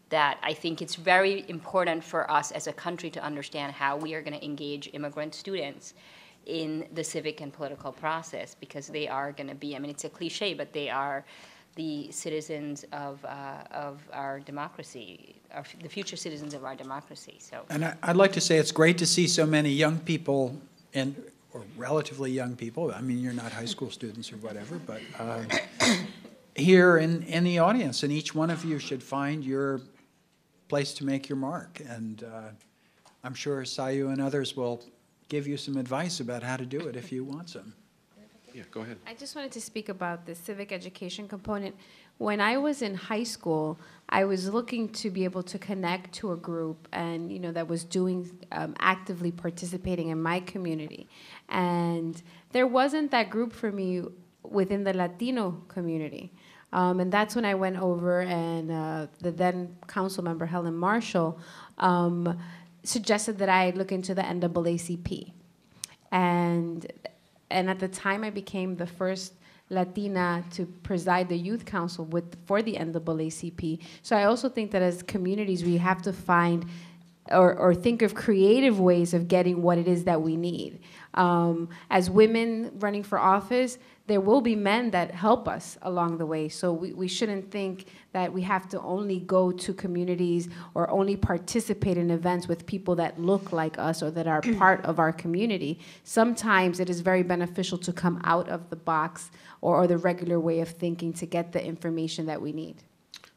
that I think it's very important for us as a country to understand how we are going to engage immigrant students in the civic and political process, because they are going to be, I mean, it's a cliche, but they are the citizens of our democracy, the future citizens of our democracy. So, and I'd like to say it's great to see so many young people, or relatively young people. I mean, you're not high school students or whatever, but here in the audience, and each one of you should find your place to make your mark. And I'm sure Sayu and others will give you some advice about how to do it if you want some. Yeah, go ahead. I just wanted to speak about the civic education component. When I was in high school, I was looking to be able to connect to a group and, that was doing, actively participating in my community. And there wasn't that group for me within the Latino community. And that's when I went over, and the then council member, Helen Marshall, suggested that I look into the NAACP. And at the time, I became the first Latina to preside the youth council for the NAACP. So I also think that as communities, we have to find or think of creative ways of getting what it is that we need. As women running for office, there will be men that help us along the way. So we shouldn't think that we have to only go to communities or only participate in events with people that look like us or that are part of our community. Sometimes it is very beneficial to come out of the box or the regular way of thinking to get the information that we need.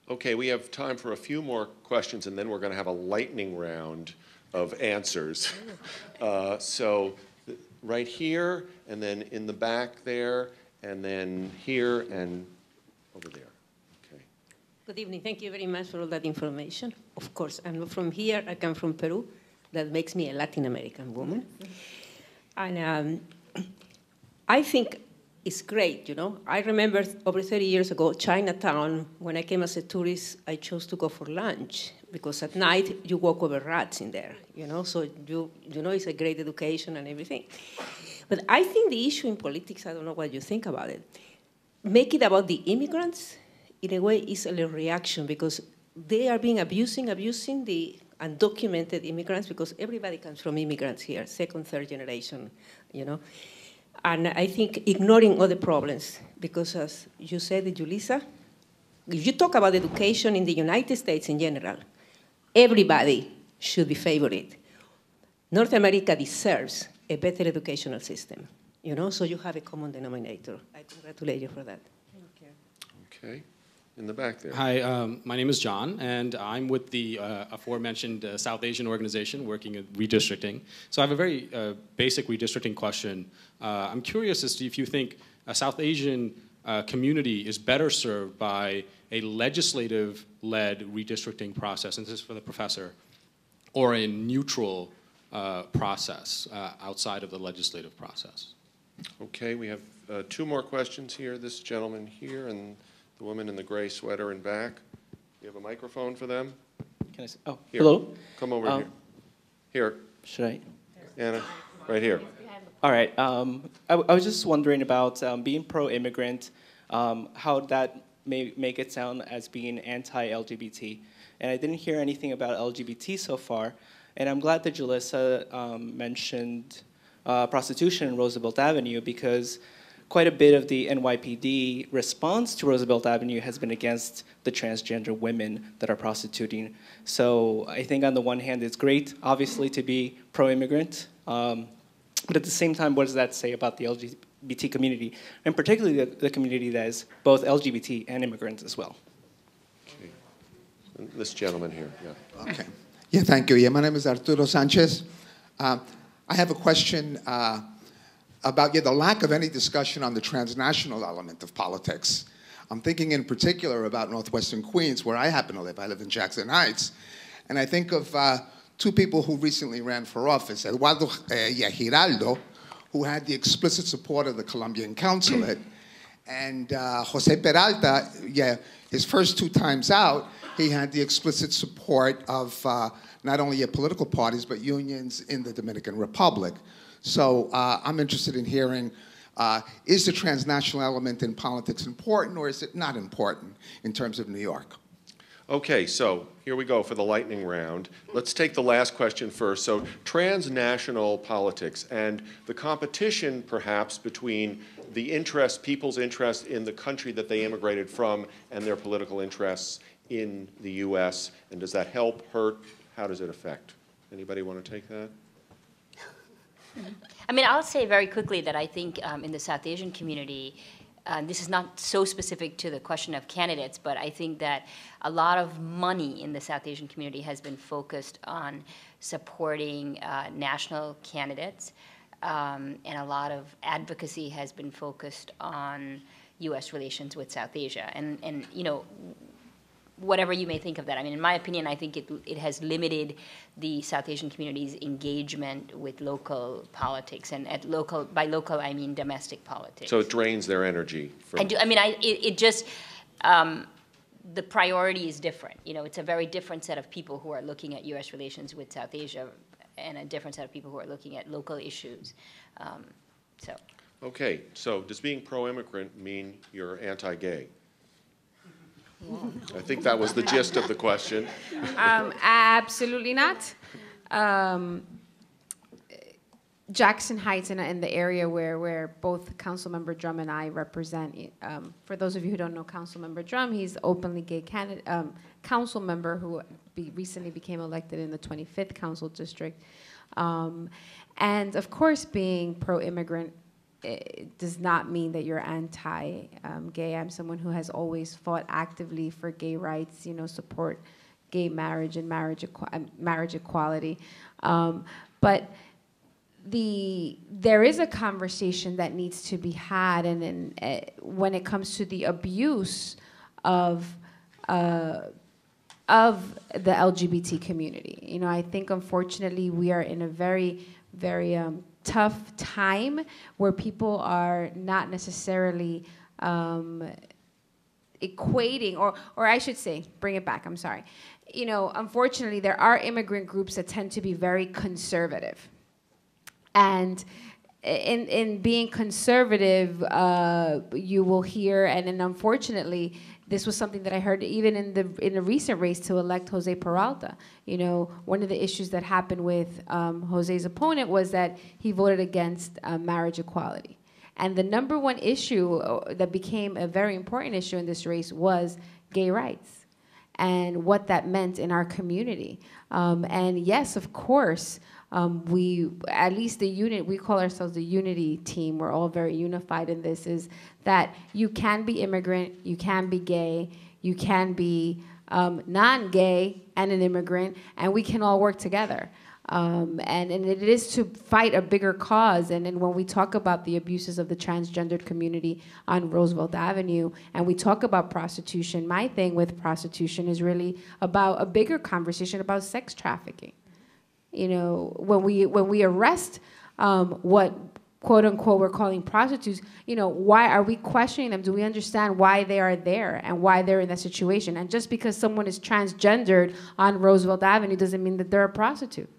Okay, we have time for a few more questions, and then we're going to have a lightning round of answers. So right here, and then in the back there, and then here and over there. Okay. Good evening. Thank you very much for all that information. Of course, I'm not from here. I come from Peru. That makes me a Latin American woman. And I think it's great, I remember over 30 years ago, Chinatown, when I came as a tourist, I chose to go for lunch because at night you walk over rats in there, so it's a great education and everything. But I think the issue in politics, I don't know what you think about it, make it about the immigrants, in a way, is a little reaction because they are being abusing the undocumented immigrants, because everybody comes from immigrants here, second, third generation, And I think ignoring other problems, because as you said, Julissa, if you talk about education in the United States in general, everybody should be favored. North America deserves a better educational system, so you have a common denominator. I congratulate you for that. Thank you. Okay, in the back there. Hi, my name is John, and I'm with the aforementioned South Asian organization working at redistricting. So I have a very basic redistricting question. I'm curious as to if you think a South Asian community is better served by a legislative-led redistricting process, and this is for the professor, or a neutral process outside of the legislative process. Okay, we have two more questions here. This gentleman here and the woman in the gray sweater in back. You have a microphone for them? Can I say, oh, here. Hello? Come over here. Here. Should I? Anna, right here. All right. I was just wondering about being pro-immigrant, how that may make it sound as being anti-LGBT. And I didn't hear anything about LGBT so far. And I'm glad that Julissa mentioned prostitution in Roosevelt Avenue, because quite a bit of the NYPD response to Roosevelt Avenue has been against the transgender women that are prostituting. So I think on the one hand, it's great, obviously, to be pro-immigrant. But at the same time, what does that say about the LGBT community, and particularly the community that is both LGBT and immigrants as well? Okay. This gentleman here, yeah. Okay. Yeah, thank you. Yeah, my name is Arturo Sanchez. I have a question. about the lack of any discussion on the transnational element of politics. I'm thinking in particular about northwestern Queens, where I happen to live. I live in Jackson Heights. And I think of two people who recently ran for office, Eduardo Giraldo, who had the explicit support of the Colombian consulate, and Jose Peralta, his first 2 times out, he had the explicit support of not only political parties, but unions in the Dominican Republic. So I'm interested in hearing, is the transnational element in politics important, or is it not important in terms of New York? Okay, so here we go for the lightning round. Let's take the last question first. So transnational politics and the competition, perhaps, between the interest, people's interest in the country that they immigrated from and their political interests in the U.S., and does that help, hurt? How does it affect? Anybody want to take that? I mean, I'll say very quickly that I think in the South Asian community, this is not so specific to the question of candidates, but I think that a lot of money in the South Asian community has been focused on supporting national candidates, and a lot of advocacy has been focused on U.S. relations with South Asia. And you know, whatever you may think of that. I mean, in my opinion, I think it has limited the South Asian community's engagement with local politics, and by local I mean domestic politics. So it drains their energy. It just the priority is different. You know, it's a very different set of people who are looking at U.S. relations with South Asia, and a different set of people who are looking at local issues. Okay, so does being pro-immigrant mean you're anti-gay? I think that was the gist of the question. Absolutely not. Jackson Heights in the area where both Councilmember Drum and I represent. For those of you who don't know Councilmember Drum, he's openly gay council member who recently became elected in the 25th Council District. And of course, being pro-immigrant, it does not mean that you're anti-gay. I'm someone who has always fought actively for gay rights, support gay marriage and marriage equality. But there is a conversation that needs to be had, and when it comes to the abuse of the LGBT community. I think unfortunately we are in a very, very tough time where people are not necessarily equating, or I should say, bring it back, I'm sorry. Unfortunately, there are immigrant groups that tend to be very conservative. And in being conservative, you will hear, and unfortunately, this was something that I heard even in the recent race to elect Jose Peralta. One of the issues that happened with Jose's opponent was that he voted against marriage equality. And the number one issue that became a very important issue in this race was gay rights and what that meant in our community. And yes, of course, we call ourselves the unity team. We're all very unified in this, is that you can be immigrant, you can be gay, you can be non-gay and an immigrant, and we can all work together. And it is to fight a bigger cause. And when we talk about the abuses of the transgendered community on Roosevelt Avenue, and we talk about prostitution, my thing with prostitution is really about a bigger conversation about sex trafficking. When we arrest what quote unquote we're calling prostitutes, why are we questioning them? Do we understand why they are there and why they're in that situation? And just because someone is transgendered on Roosevelt Avenue doesn't mean that they're a prostitute.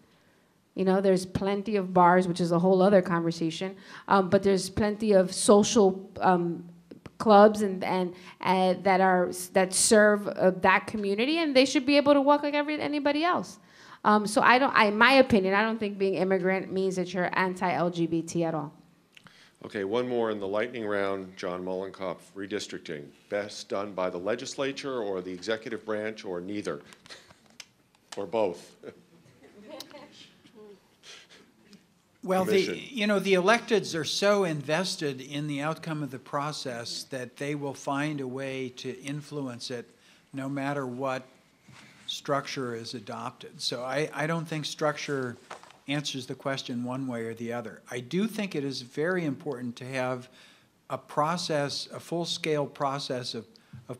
There's plenty of bars, which is a whole other conversation, but there's plenty of social clubs and that serve that community, and they should be able to walk like anybody else. So in my opinion, I don't think being immigrant means that you're anti-LGBT at all. Okay, one more in the lightning round, John Mollenkopf, redistricting. Best done by the legislature or the executive branch, or neither? Or both? Well, the electeds are so invested in the outcome of the process that they will find a way to influence it no matter what structure is adopted. So I don't think structure answers the question one way or the other. I do think it is very important to have a process, a full-scale process of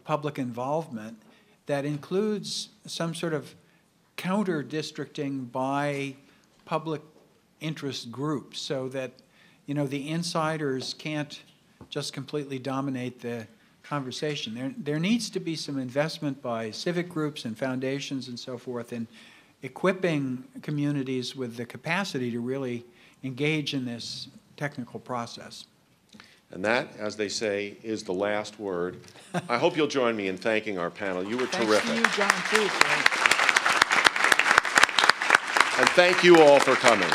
public involvement that includes some sort of counter-districting by public interest groups, so that, you know, the insiders can't just completely dominate the conversation. There needs to be some investment by civic groups and foundations and so forth in equipping communities with the capacity to really engage in this technical process. And that, as they say, is the last word. I hope you'll join me in thanking our panel. You were terrific. Thanks to you, John, too. And thank you all for coming.